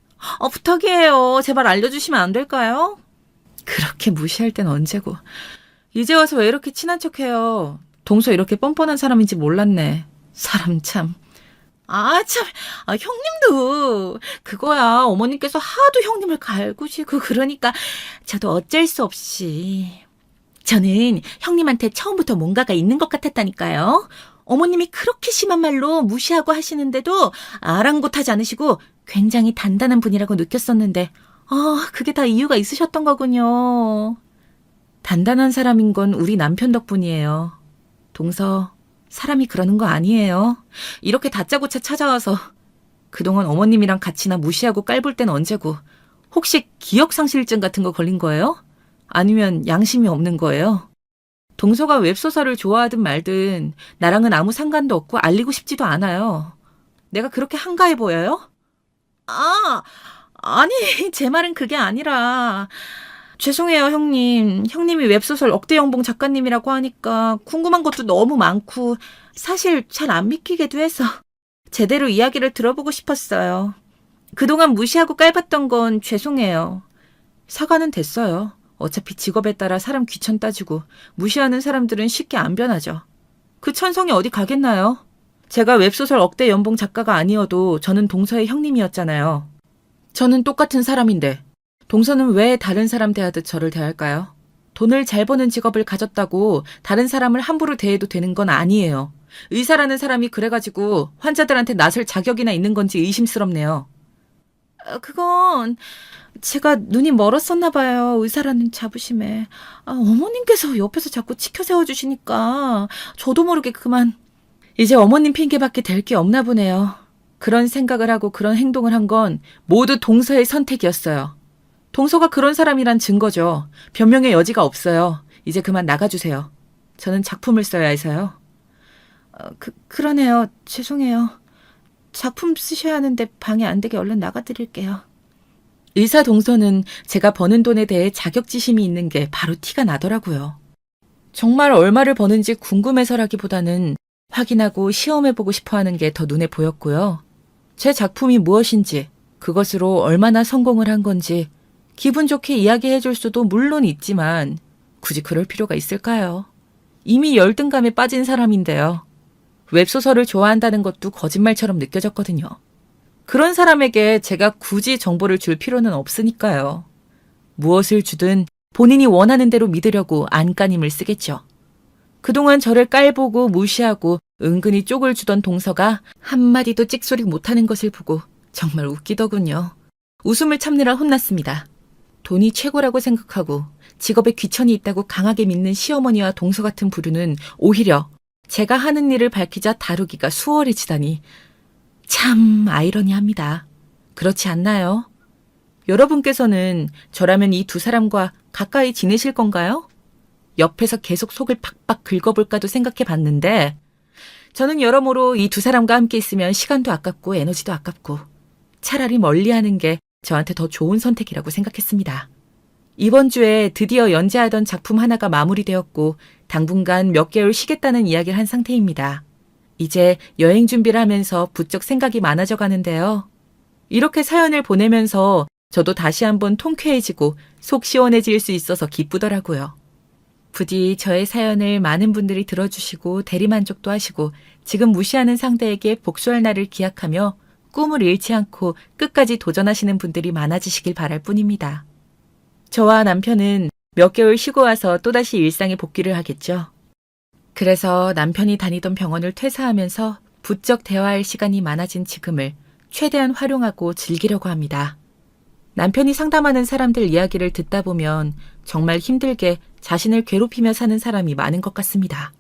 부탁이에요. 제발 알려주시면 안 될까요? 그렇게 무시할 땐 언제고. 이제 와서 왜 이렇게 친한 척해요. 동서 이렇게 뻔뻔한 사람인지 몰랐네. 사람 참. 참. 형님도. 그거야. 어머님께서 하도 형님을 갈구시고 그러니까 저도 어쩔 수 없이. 저는 형님한테 처음부터 뭔가가 있는 것 같았다니까요. 어머님이 그렇게 심한 말로 무시하고 하시는데도 아랑곳하지 않으시고 굉장히 단단한 분이라고 느꼈었는데 그게 다 이유가 있으셨던 거군요. 단단한 사람인 건 우리 남편 덕분이에요. 동서, 사람이 그러는 거 아니에요. 이렇게 다짜고짜 찾아와서 그동안 어머님이랑 같이나 무시하고 깔볼 땐 언제고 혹시 기억상실증 같은 거 걸린 거예요? 아니면 양심이 없는 거예요? 동서가 웹소설을 좋아하든 말든 나랑은 아무 상관도 없고 알리고 싶지도 않아요. 내가 그렇게 한가해 보여요? 아, 아니, 제 말은 그게 아니라. 죄송해요, 형님. 형님이 웹소설 억대영봉 작가님이라고 하니까 궁금한 것도 너무 많고 사실 잘 안 믿기기도 해서 제대로 이야기를 들어보고 싶었어요. 그동안 무시하고 깔봤던 건 죄송해요. 사과는 됐어요. 어차피 직업에 따라 사람 귀천 따지고 무시하는 사람들은 쉽게 안 변하죠. 그 천성이 어디 가겠나요? 제가 웹소설 억대 연봉 작가가 아니어도 저는 동서의 형님이었잖아요. 저는 똑같은 사람인데 동서는 왜 다른 사람 대하듯 저를 대할까요? 돈을 잘 버는 직업을 가졌다고 다른 사람을 함부로 대해도 되는 건 아니에요. 의사라는 사람이 그래가지고 환자들한테 나설 자격이나 있는 건지 의심스럽네요. 그건 제가 눈이 멀었었나 봐요. 의사라는 자부심에. 어머님께서 옆에서 자꾸 치켜 세워주시니까 저도 모르게 그만. 이제 어머님 핑계밖에 될 게 없나 보네요. 그런 생각을 하고 그런 행동을 한 건 모두 동서의 선택이었어요. 동서가 그런 사람이란 증거죠. 변명의 여지가 없어요. 이제 그만 나가주세요. 저는 작품을 써야 해서요. 그러네요. 죄송해요. 작품 쓰셔야 하는데 방해 안 되게 얼른 나가드릴게요. 의사 동서는 제가 버는 돈에 대해 자격지심이 있는 게 바로 티가 나더라고요. 정말 얼마를 버는지 궁금해서라기보다는 확인하고 시험해보고 싶어하는 게 더 눈에 보였고요. 제 작품이 무엇인지, 그것으로 얼마나 성공을 한 건지 기분 좋게 이야기해줄 수도 물론 있지만 굳이 그럴 필요가 있을까요? 이미 열등감에 빠진 사람인데요. 웹소설을 좋아한다는 것도 거짓말처럼 느껴졌거든요. 그런 사람에게 제가 굳이 정보를 줄 필요는 없으니까요. 무엇을 주든 본인이 원하는 대로 믿으려고 안간힘을 쓰겠죠. 그동안 저를 깔보고 무시하고 은근히 쪽을 주던 동서가 한마디도 찍소리 못하는 것을 보고 정말 웃기더군요. 웃음을 참느라 혼났습니다. 돈이 최고라고 생각하고 직업에 귀천이 있다고 강하게 믿는 시어머니와 동서 같은 부류는 오히려 제가 하는 일을 밝히자 다루기가 수월해지다니 참 아이러니합니다. 그렇지 않나요? 여러분께서는 저라면 이 두 사람과 가까이 지내실 건가요? 옆에서 계속 속을 팍팍 긁어볼까도 생각해 봤는데 저는 여러모로 이 두 사람과 함께 있으면 시간도 아깝고 에너지도 아깝고 차라리 멀리하는 게 저한테 더 좋은 선택이라고 생각했습니다. 이번 주에 드디어 연재하던 작품 하나가 마무리되었고 당분간 몇 개월 쉬겠다는 이야기를 한 상태입니다. 이제 여행 준비를 하면서 부쩍 생각이 많아져 가는데요. 이렇게 사연을 보내면서 저도 다시 한번 통쾌해지고 속 시원해질 수 있어서 기쁘더라고요. 부디 저의 사연을 많은 분들이 들어주시고 대리만족도 하시고 지금 무시하는 상대에게 복수할 날을 기약하며 꿈을 잃지 않고 끝까지 도전하시는 분들이 많아지시길 바랄 뿐입니다. 저와 남편은 몇 개월 쉬고 와서 또다시 일상에 복귀를 하겠죠. 그래서 남편이 다니던 병원을 퇴사하면서 부쩍 대화할 시간이 많아진 지금을 최대한 활용하고 즐기려고 합니다. 남편이 상담하는 사람들 이야기를 듣다 보면 정말 힘들게 자신을 괴롭히며 사는 사람이 많은 것 같습니다.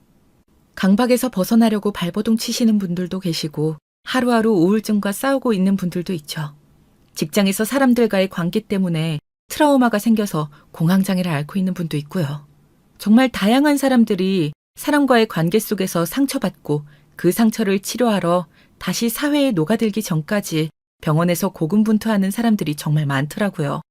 강박에서 벗어나려고 발버둥 치시는 분들도 계시고 하루하루 우울증과 싸우고 있는 분들도 있죠. 직장에서 사람들과의 관계 때문에 트라우마가 생겨서 공황장애를 앓고 있는 분도 있고요. 정말 다양한 사람들이 사람과의 관계 속에서 상처받고 그 상처를 치료하러 다시 사회에 녹아들기 전까지 병원에서 고군분투하는 사람들이 정말 많더라고요.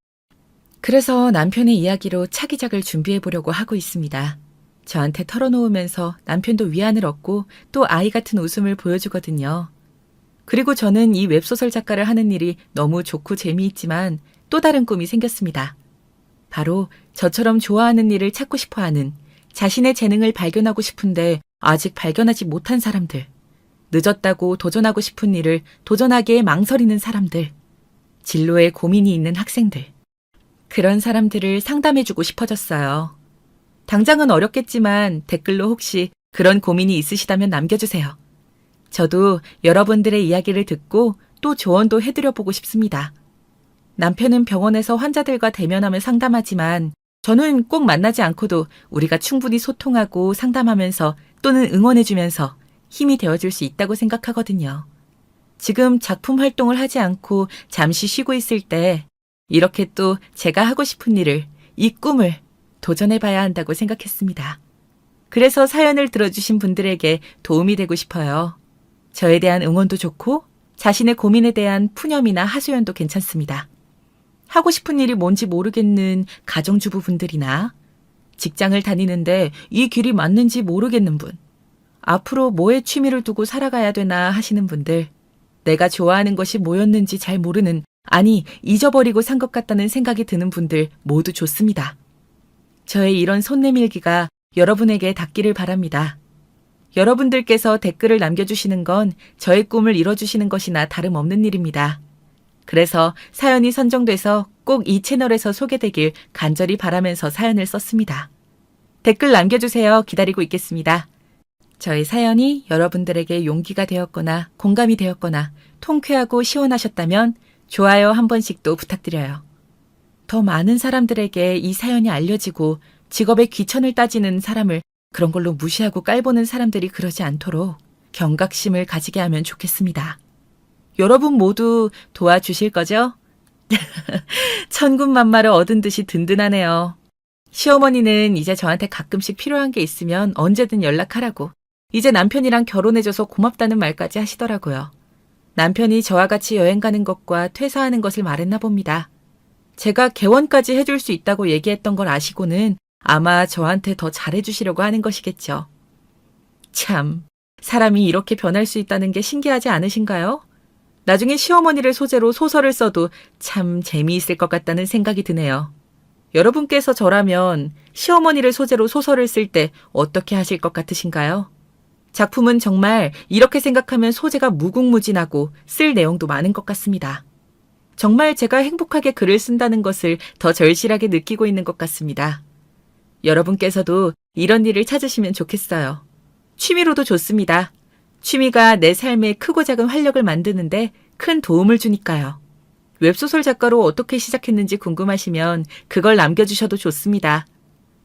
그래서 남편의 이야기로 차기작을 준비해 보려고 하고 있습니다. 저한테 털어놓으면서 남편도 위안을 얻고 또 아이 같은 웃음을 보여주거든요. 그리고 저는 이 웹소설 작가를 하는 일이 너무 좋고 재미있지만 또 다른 꿈이 생겼습니다. 바로 저처럼 좋아하는 일을 찾고 싶어하는 자신의 재능을 발견하고 싶은데 아직 발견하지 못한 사람들, 늦었다고 도전하고 싶은 일을 도전하기에 망설이는 사람들, 진로에 고민이 있는 학생들, 그런 사람들을 상담해주고 싶어졌어요. 당장은 어렵겠지만 댓글로 혹시 그런 고민이 있으시다면 남겨주세요. 저도 여러분들의 이야기를 듣고 또 조언도 해드려보고 싶습니다. 남편은 병원에서 환자들과 대면하며 상담하지만 저는 꼭 만나지 않고도 우리가 충분히 소통하고 상담하면서 또는 응원해주면서 힘이 되어줄 수 있다고 생각하거든요. 지금 작품 활동을 하지 않고 잠시 쉬고 있을 때 이렇게 또 제가 하고 싶은 일을, 이 꿈을 도전해봐야 한다고 생각했습니다. 그래서 사연을 들어주신 분들에게 도움이 되고 싶어요. 저에 대한 응원도 좋고 자신의 고민에 대한 푸념이나 하소연도 괜찮습니다. 하고 싶은 일이 뭔지 모르겠는 가정주부분들이나 직장을 다니는데 이 길이 맞는지 모르겠는 분, 앞으로 뭐에 취미를 두고 살아가야 되나 하시는 분들, 내가 좋아하는 것이 뭐였는지 잘 모르는, 아니 잊어버리고 산 것 같다는 생각이 드는 분들 모두 좋습니다. 저의 이런 손 내밀기가 여러분에게 닿기를 바랍니다. 여러분들께서 댓글을 남겨주시는 건 저의 꿈을 이뤄주시는 것이나 다름없는 일입니다. 그래서 사연이 선정돼서 꼭 이 채널에서 소개되길 간절히 바라면서 사연을 썼습니다. 댓글 남겨주세요. 기다리고 있겠습니다. 저의 사연이 여러분들에게 용기가 되었거나 공감이 되었거나 통쾌하고 시원하셨다면 좋아요 한 번씩도 부탁드려요. 더 많은 사람들에게 이 사연이 알려지고 직업의 귀천을 따지는 사람을 그런 걸로 무시하고 깔보는 사람들이 그러지 않도록 경각심을 가지게 하면 좋겠습니다. 여러분 모두 도와주실 거죠? 천군만마를 얻은 듯이 든든하네요. 시어머니는 이제 저한테 가끔씩 필요한 게 있으면 언제든 연락하라고, 이제 남편이랑 결혼해줘서 고맙다는 말까지 하시더라고요. 남편이 저와 같이 여행 가는 것과 퇴사하는 것을 말했나 봅니다. 제가 개원까지 해줄 수 있다고 얘기했던 걸 아시고는 아마 저한테 더 잘해주시려고 하는 것이겠죠. 참, 사람이 이렇게 변할 수 있다는 게 신기하지 않으신가요? 나중에 시어머니를 소재로 소설을 써도 참 재미있을 것 같다는 생각이 드네요. 여러분께서 저라면 시어머니를 소재로 소설을 쓸 때 어떻게 하실 것 같으신가요? 작품은 정말 이렇게 생각하면 소재가 무궁무진하고 쓸 내용도 많은 것 같습니다. 정말 제가 행복하게 글을 쓴다는 것을 더 절실하게 느끼고 있는 것 같습니다. 여러분께서도 이런 일을 찾으시면 좋겠어요. 취미로도 좋습니다. 취미가 내 삶에 크고 작은 활력을 만드는데 큰 도움을 주니까요. 웹소설 작가로 어떻게 시작했는지 궁금하시면 그걸 남겨주셔도 좋습니다.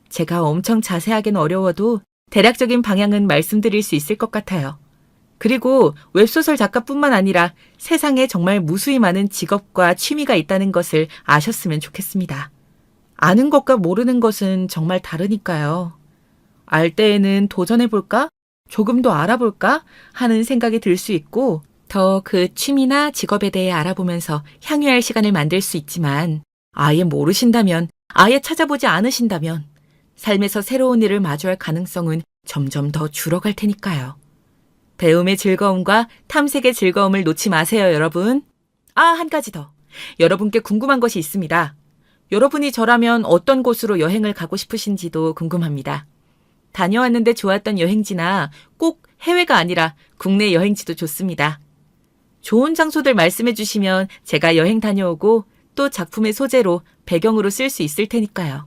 제가 엄청 자세하게는 어려워도 대략적인 방향은 말씀드릴 수 있을 것 같아요. 그리고 웹소설 작가뿐만 아니라 세상에 정말 무수히 많은 직업과 취미가 있다는 것을 아셨으면 좋겠습니다. 아는 것과 모르는 것은 정말 다르니까요. 알 때에는 도전해볼까? 조금 더 알아볼까? 하는 생각이 들 수 있고, 더 그 취미나 직업에 대해 알아보면서 향유할 시간을 만들 수 있지만, 아예 모르신다면, 아예 찾아보지 않으신다면, 삶에서 새로운 일을 마주할 가능성은 점점 더 줄어갈 테니까요. 배움의 즐거움과 탐색의 즐거움을 놓지 마세요, 여러분. 한 가지 더. 여러분께 궁금한 것이 있습니다. 여러분이 저라면 어떤 곳으로 여행을 가고 싶으신지도 궁금합니다. 다녀왔는데 좋았던 여행지나 꼭 해외가 아니라 국내 여행지도 좋습니다. 좋은 장소들 말씀해 주시면 제가 여행 다녀오고 또 작품의 소재로 배경으로 쓸 수 있을 테니까요.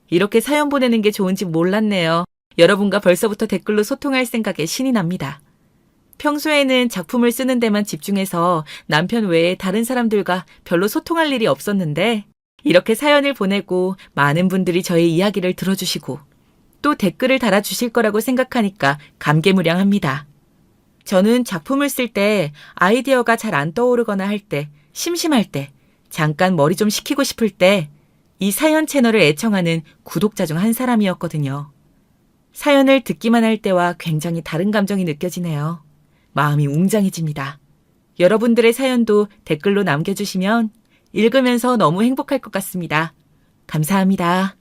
이렇게 사연 보내는 게 좋은지 몰랐네요. 여러분과 벌써부터 댓글로 소통할 생각에 신이 납니다. 평소에는 작품을 쓰는 데만 집중해서 남편 외에 다른 사람들과 별로 소통할 일이 없었는데 이렇게 사연을 보내고 많은 분들이 저의 이야기를 들어주시고 또 댓글을 달아주실 거라고 생각하니까 감개무량합니다. 저는 작품을 쓸 때 아이디어가 잘 안 떠오르거나 할 때, 심심할 때, 잠깐 머리 좀 식히고 싶을 때 이 사연 채널을 애청하는 구독자 중 한 사람이었거든요. 사연을 듣기만 할 때와 굉장히 다른 감정이 느껴지네요. 마음이 웅장해집니다. 여러분들의 사연도 댓글로 남겨주시면 읽으면서 너무 행복할 것 같습니다. 감사합니다.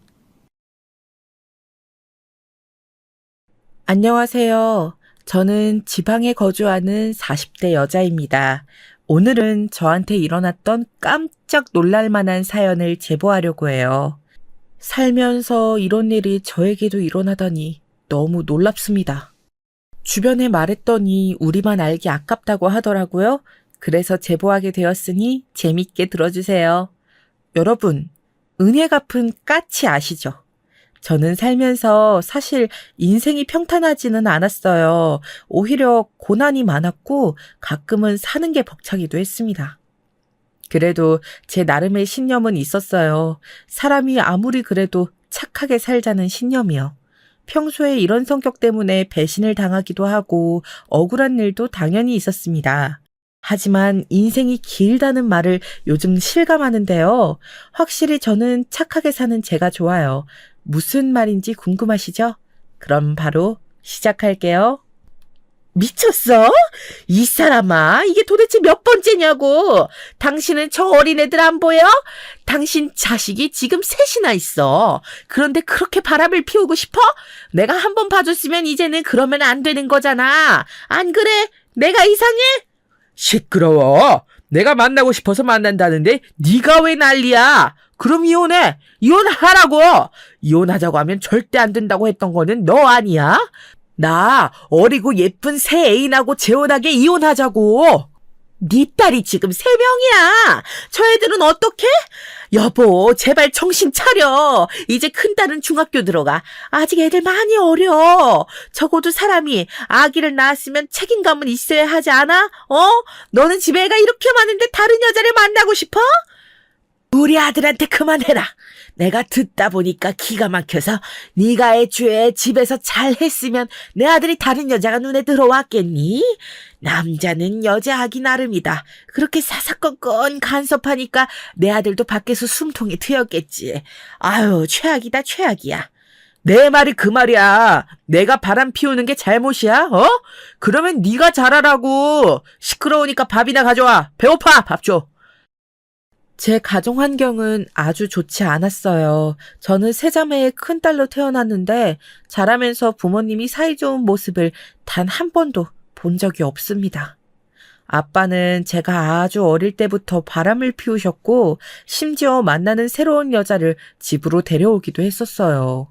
안녕하세요. 저는 지방에 거주하는 40대 여자입니다. 오늘은 저한테 일어났던 깜짝 놀랄 만한 사연을 제보하려고 해요. 살면서 이런 일이 저에게도 일어나다니 너무 놀랍습니다. 주변에 말했더니 우리만 알기 아깝다고 하더라고요. 그래서 제보하게 되었으니 재밌게 들어주세요. 여러분, 은혜 갚은 까치 아시죠? 저는 살면서 사실 인생이 평탄하지는 않았어요. 오히려 고난이 많았고 가끔은 사는 게 벅차기도 했습니다. 그래도 제 나름의 신념은 있었어요. 사람이 아무리 그래도 착하게 살자는 신념이요. 평소에 이런 성격 때문에 배신을 당하기도 하고 억울한 일도 당연히 있었습니다. 하지만 인생이 길다는 말을 요즘 실감하는데요. 확실히 저는 착하게 사는 제가 좋아요. 무슨 말인지 궁금하시죠? 그럼 바로 시작할게요. 미쳤어? 이 사람아, 이게 도대체 몇 번째냐고. 당신은 저 어린애들 안 보여? 당신 자식이 지금 셋이나 있어. 그런데 그렇게 바람을 피우고 싶어? 내가 한 번 봐줬으면 이제는 그러면 안 되는 거잖아. 안 그래? 내가 이상해? 시끄러워. 내가 만나고 싶어서 만난다는데 네가 왜 난리야? 그럼 이혼해. 이혼하라고. 이혼하자고 하면 절대 안 된다고 했던 거는 너 아니야? 나 어리고 예쁜 새 애인하고 재혼하게 이혼하자고. 네 딸이 지금 3명이야. 저 애들은 어떡해? 여보, 제발 정신 차려. 이제 큰딸은 중학교 들어가. 아직 애들 많이 어려. 적어도 사람이 아기를 낳았으면 책임감은 있어야 하지 않아? 너는 집에 애가 이렇게 많은데 다른 여자를 만나고 싶어? 우리 아들한테 그만해라. 내가 듣다 보니까 기가 막혀서 네가 애초에 집에서 잘했으면 내 아들이 다른 여자가 눈에 들어왔겠니? 남자는 여자하기 나름이다. 그렇게 사사건건 간섭하니까 내 아들도 밖에서 숨통이 트였겠지. 아유, 최악이다, 최악이야. 내 말이 그 말이야. 내가 바람 피우는 게 잘못이야? 그러면 네가 잘하라고. 시끄러우니까 밥이나 가져와. 배고파, 밥 줘. 제 가정 환경은 아주 좋지 않았어요. 저는 세자매의 큰딸로 태어났는데 자라면서 부모님이 사이좋은 모습을 단 한 번도 본 적이 없습니다. 아빠는 제가 아주 어릴 때부터 바람을 피우셨고 심지어 만나는 새로운 여자를 집으로 데려오기도 했었어요.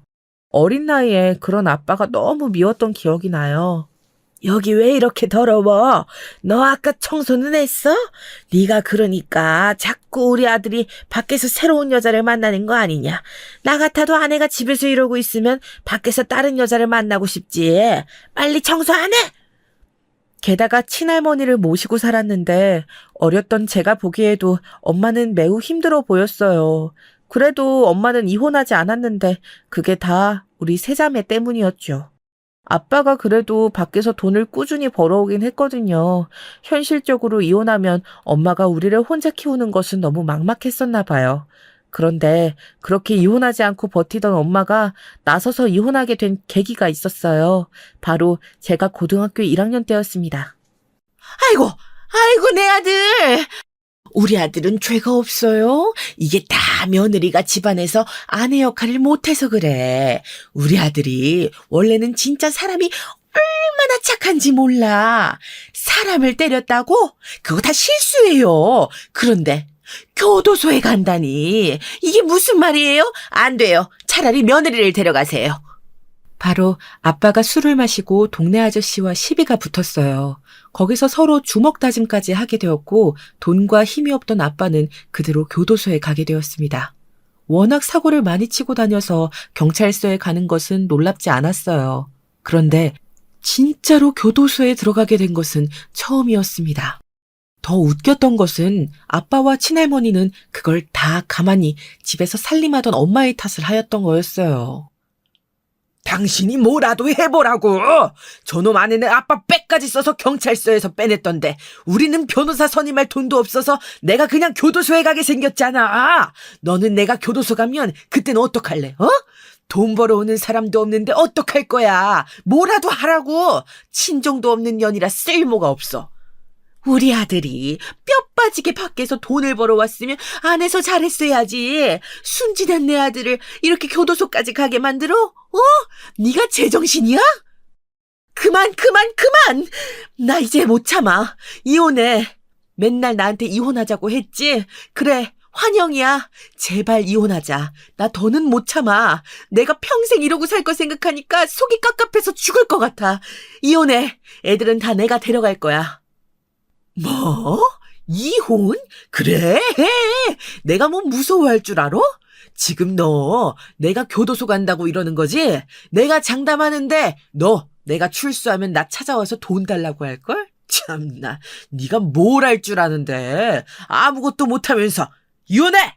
어린 나이에 그런 아빠가 너무 미웠던 기억이 나요. 여기 왜 이렇게 더러워? 너 아까 청소는 했어? 네가 그러니까 자꾸 우리 아들이 밖에서 새로운 여자를 만나는 거 아니냐? 나 같아도 아내가 집에서 이러고 있으면 밖에서 다른 여자를 만나고 싶지. 빨리 청소 안 해? 게다가 친할머니를 모시고 살았는데 어렸던 제가 보기에도 엄마는 매우 힘들어 보였어요. 그래도 엄마는 이혼하지 않았는데 그게 다 우리 세자매 때문이었죠. 아빠가 그래도 밖에서 돈을 꾸준히 벌어오긴 했거든요. 현실적으로 이혼하면 엄마가 우리를 혼자 키우는 것은 너무 막막했었나 봐요. 그런데 그렇게 이혼하지 않고 버티던 엄마가 나서서 이혼하게 된 계기가 있었어요. 바로 제가 고등학교 1학년 때였습니다. 아이고, 아이고 내 아들. 우리 아들은 죄가 없어요. 이게 다 며느리가 집안에서 아내 역할을 못해서 그래. 우리 아들이 원래는 진짜 사람이 얼마나 착한지 몰라. 사람을 때렸다고? 그거 다 실수예요. 그런데 교도소에 간다니. 이게 무슨 말이에요? 안 돼요. 차라리 며느리를 데려가세요. 바로 아빠가 술을 마시고 동네 아저씨와 시비가 붙었어요. 거기서 서로 주먹 다짐까지 하게 되었고 돈과 힘이 없던 아빠는 그대로 교도소에 가게 되었습니다. 워낙 사고를 많이 치고 다녀서 경찰서에 가는 것은 놀랍지 않았어요. 그런데 진짜로 교도소에 들어가게 된 것은 처음이었습니다. 더 웃겼던 것은 아빠와 친할머니는 그걸 다 가만히 집에서 살림하던 엄마의 탓을 하였던 거였어요. 당신이 뭐라도 해보라고. 저놈 아내는 아빠 빽까지 써서 경찰서에서 빼냈던데 우리는 변호사 선임할 돈도 없어서 내가 그냥 교도소에 가게 생겼잖아. 너는 내가 교도소 가면 그때는 어떡할래? 돈 벌어오는 사람도 없는데 어떡할 거야. 뭐라도 하라고. 친정도 없는 년이라 쓸모가 없어. 우리 아들이 뼈 빠지게 밖에서 돈을 벌어왔으면 안에서 잘했어야지. 순진한 내 아들을 이렇게 교도소까지 가게 만들어? 네가 제정신이야? 그만! 나 이제 못 참아. 이혼해. 맨날 나한테 이혼하자고 했지? 그래, 환영이야. 제발 이혼하자. 나 더는 못 참아. 내가 평생 이러고 살 거 생각하니까 속이 깝깝해서 죽을 것 같아. 이혼해. 애들은 다 내가 데려갈 거야. 뭐? 이혼? 그래, 해. 내가 뭐 무서워할 줄 알아? 지금 너 내가 교도소 간다고 이러는 거지? 내가 장담하는데 너 내가 출소하면 나 찾아와서 돈 달라고 할걸? 참나, 네가 뭘 할 줄 아는데 아무것도 못하면서 이혼해!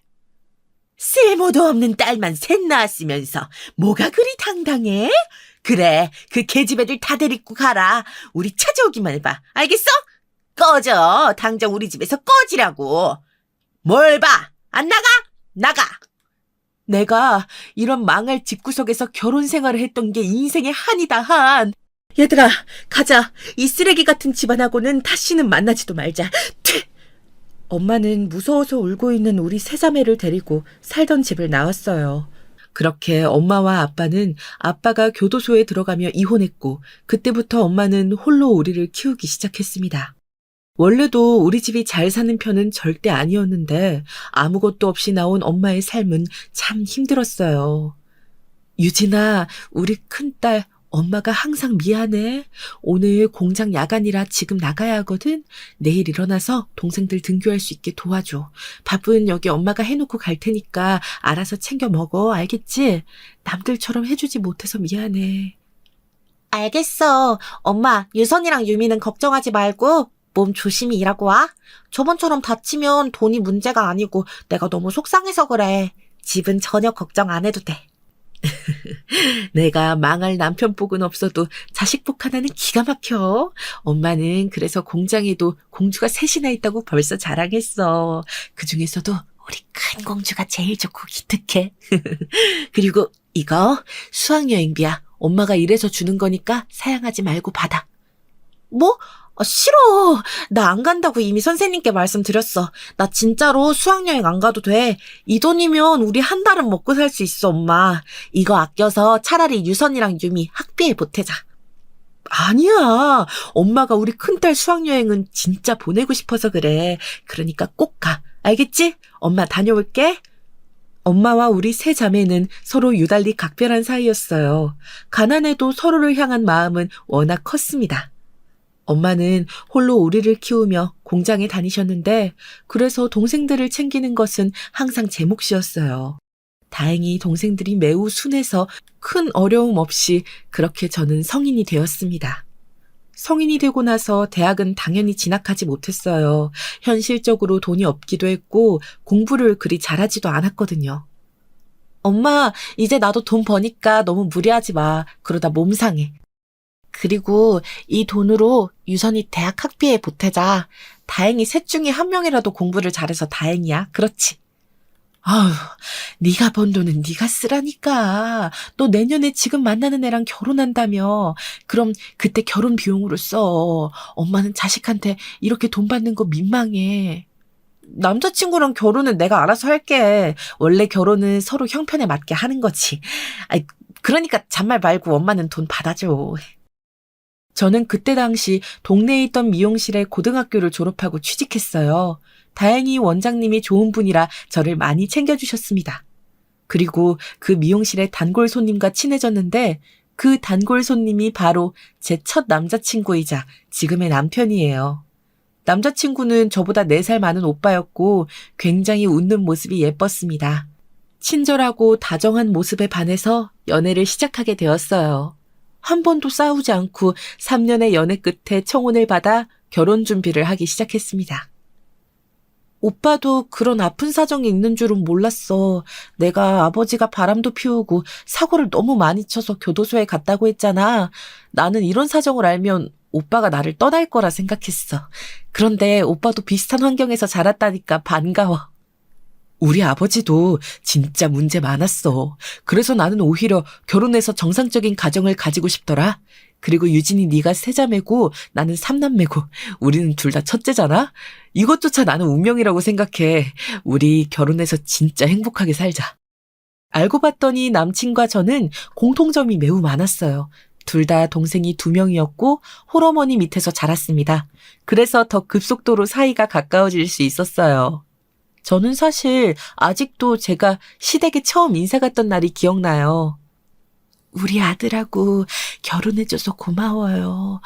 쓸모도 없는 딸만 셋 낳았으면서 뭐가 그리 당당해? 그래, 그 계집애들 다 데리고 가라. 우리 찾아오기만 해봐. 알겠어? 꺼져. 당장 우리 집에서 꺼지라고. 뭘 봐? 안 나가? 나가. 내가 이런 망할 집구석에서 결혼 생활을 했던 게 인생의 한이다, 한. 얘들아, 가자. 이 쓰레기 같은 집안하고는 다시는 만나지도 말자. 튀! 엄마는 무서워서 울고 있는 우리 세자매를 데리고 살던 집을 나왔어요. 그렇게 엄마와 아빠는 아빠가 교도소에 들어가며 이혼했고, 그때부터 엄마는 홀로 우리를 키우기 시작했습니다. 원래도 우리 집이 잘 사는 편은 절대 아니었는데 아무것도 없이 나온 엄마의 삶은 참 힘들었어요. 유진아, 우리 큰딸, 엄마가 항상 미안해. 오늘 공장 야간이라 지금 나가야 하거든. 내일 일어나서 동생들 등교할 수 있게 도와줘. 밥은 여기 엄마가 해놓고 갈 테니까 알아서 챙겨 먹어. 알겠지? 남들처럼 해주지 못해서 미안해. 알겠어. 엄마, 유선이랑 유미는 걱정하지 말고 몸 조심히 일하고 와. 저번처럼 다치면 돈이 문제가 아니고 내가 너무 속상해서 그래. 집은 전혀 걱정 안 해도 돼. 내가 망할 남편복은 없어도 자식복 하나는 기가 막혀. 엄마는 그래서 공장에도 공주가 셋이나 있다고 벌써 자랑했어. 그중에서도 우리 큰 공주가 제일 좋고 기특해. 그리고 이거 수학여행비야. 엄마가 이래서 주는 거니까 사양하지 말고 받아. 뭐? 싫어. 나 안 간다고 이미 선생님께 말씀드렸어. 나 진짜로 수학여행 안 가도 돼. 이 돈이면 우리 한 달은 먹고 살 수 있어, 엄마. 이거 아껴서 차라리 유선이랑 유미 학비에 보태자. 아니야. 엄마가 우리 큰딸 수학여행은 진짜 보내고 싶어서 그래. 그러니까 꼭 가. 알겠지? 엄마 다녀올게. 엄마와 우리 세 자매는 서로 유달리 각별한 사이였어요. 가난해도 서로를 향한 마음은 워낙 컸습니다. 엄마는 홀로 우리를 키우며 공장에 다니셨는데 그래서 동생들을 챙기는 것은 항상 제 몫이었어요. 다행히 동생들이 매우 순해서 큰 어려움 없이 그렇게 저는 성인이 되었습니다. 성인이 되고 나서 대학은 당연히 진학하지 못했어요. 현실적으로 돈이 없기도 했고 공부를 그리 잘하지도 않았거든요. 엄마, 이제 나도 돈 버니까 너무 무리하지 마. 그러다 몸 상해. 그리고 이 돈으로 유선이 대학 학비에 보태자. 다행히 셋 중에 한 명이라도 공부를 잘해서 다행이야. 그렇지? 아휴, 네가 번 돈은 네가 쓰라니까. 너 내년에 지금 만나는 애랑 결혼한다며. 그럼 그때 결혼 비용으로 써. 엄마는 자식한테 이렇게 돈 받는 거 민망해. 남자친구랑 결혼은 내가 알아서 할게. 원래 결혼은 서로 형편에 맞게 하는 거지. 아이, 그러니까 잔말 말고 엄마는 돈 받아줘. 저는 그때 당시 동네에 있던 미용실에 고등학교를 졸업하고 취직했어요. 다행히 원장님이 좋은 분이라 저를 많이 챙겨주셨습니다. 그리고 그 미용실의 단골 손님과 친해졌는데 그 단골 손님이 바로 제 첫 남자친구이자 지금의 남편이에요. 남자친구는 저보다 4살 많은 오빠였고 굉장히 웃는 모습이 예뻤습니다. 친절하고 다정한 모습에 반해서 연애를 시작하게 되었어요. 한 번도 싸우지 않고 3년의 연애 끝에 청혼을 받아 결혼 준비를 하기 시작했습니다. 오빠도 그런 아픈 사정이 있는 줄은 몰랐어. 내가 아버지가 바람도 피우고 사고를 너무 많이 쳐서 교도소에 갔다고 했잖아. 나는 이런 사정을 알면 오빠가 나를 떠날 거라 생각했어. 그런데 오빠도 비슷한 환경에서 자랐다니까 반가워. 우리 아버지도 진짜 문제 많았어. 그래서 나는 오히려 결혼해서 정상적인 가정을 가지고 싶더라. 그리고 유진이 네가 세자매고 나는 삼남매고 우리는 둘 다 첫째잖아. 이것조차 나는 운명이라고 생각해. 우리 결혼해서 진짜 행복하게 살자. 알고 봤더니 남친과 저는 공통점이 매우 많았어요. 둘 다 동생이 2명이었고 홀어머니 밑에서 자랐습니다. 그래서 더 급속도로 사이가 가까워질 수 있었어요. 저는 사실 아직도 제가 시댁에 처음 인사 갔던 날이 기억나요. 우리 아들하고 결혼해줘서 고마워요.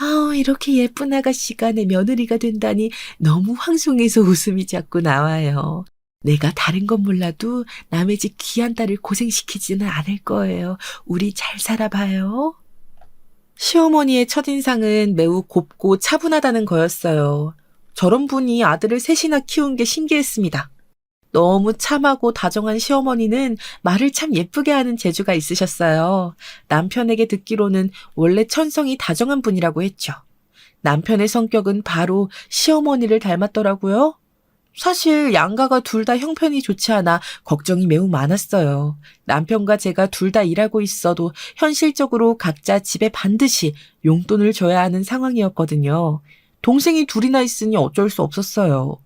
아우, 이렇게 예쁜 아가씨가 내 며느리가 된다니 너무 황송해서 웃음이 자꾸 나와요. 내가 다른 건 몰라도 남의 집 귀한 딸을 고생시키지는 않을 거예요. 우리 잘 살아봐요. 시어머니의 첫인상은 매우 곱고 차분하다는 거였어요. 저런 분이 아들을 셋이나 키운 게 신기했습니다. 너무 참하고 다정한 시어머니는 말을 참 예쁘게 하는 재주가 있으셨어요. 남편에게 듣기로는 원래 천성이 다정한 분이라고 했죠. 남편의 성격은 바로 시어머니를 닮았더라고요. 사실 양가가 둘 다 형편이 좋지 않아 걱정이 매우 많았어요. 남편과 제가 둘 다 일하고 있어도 현실적으로 각자 집에 반드시 용돈을 줘야 하는 상황이었거든요. 동생이 둘이나 있으니 어쩔 수 없었어요.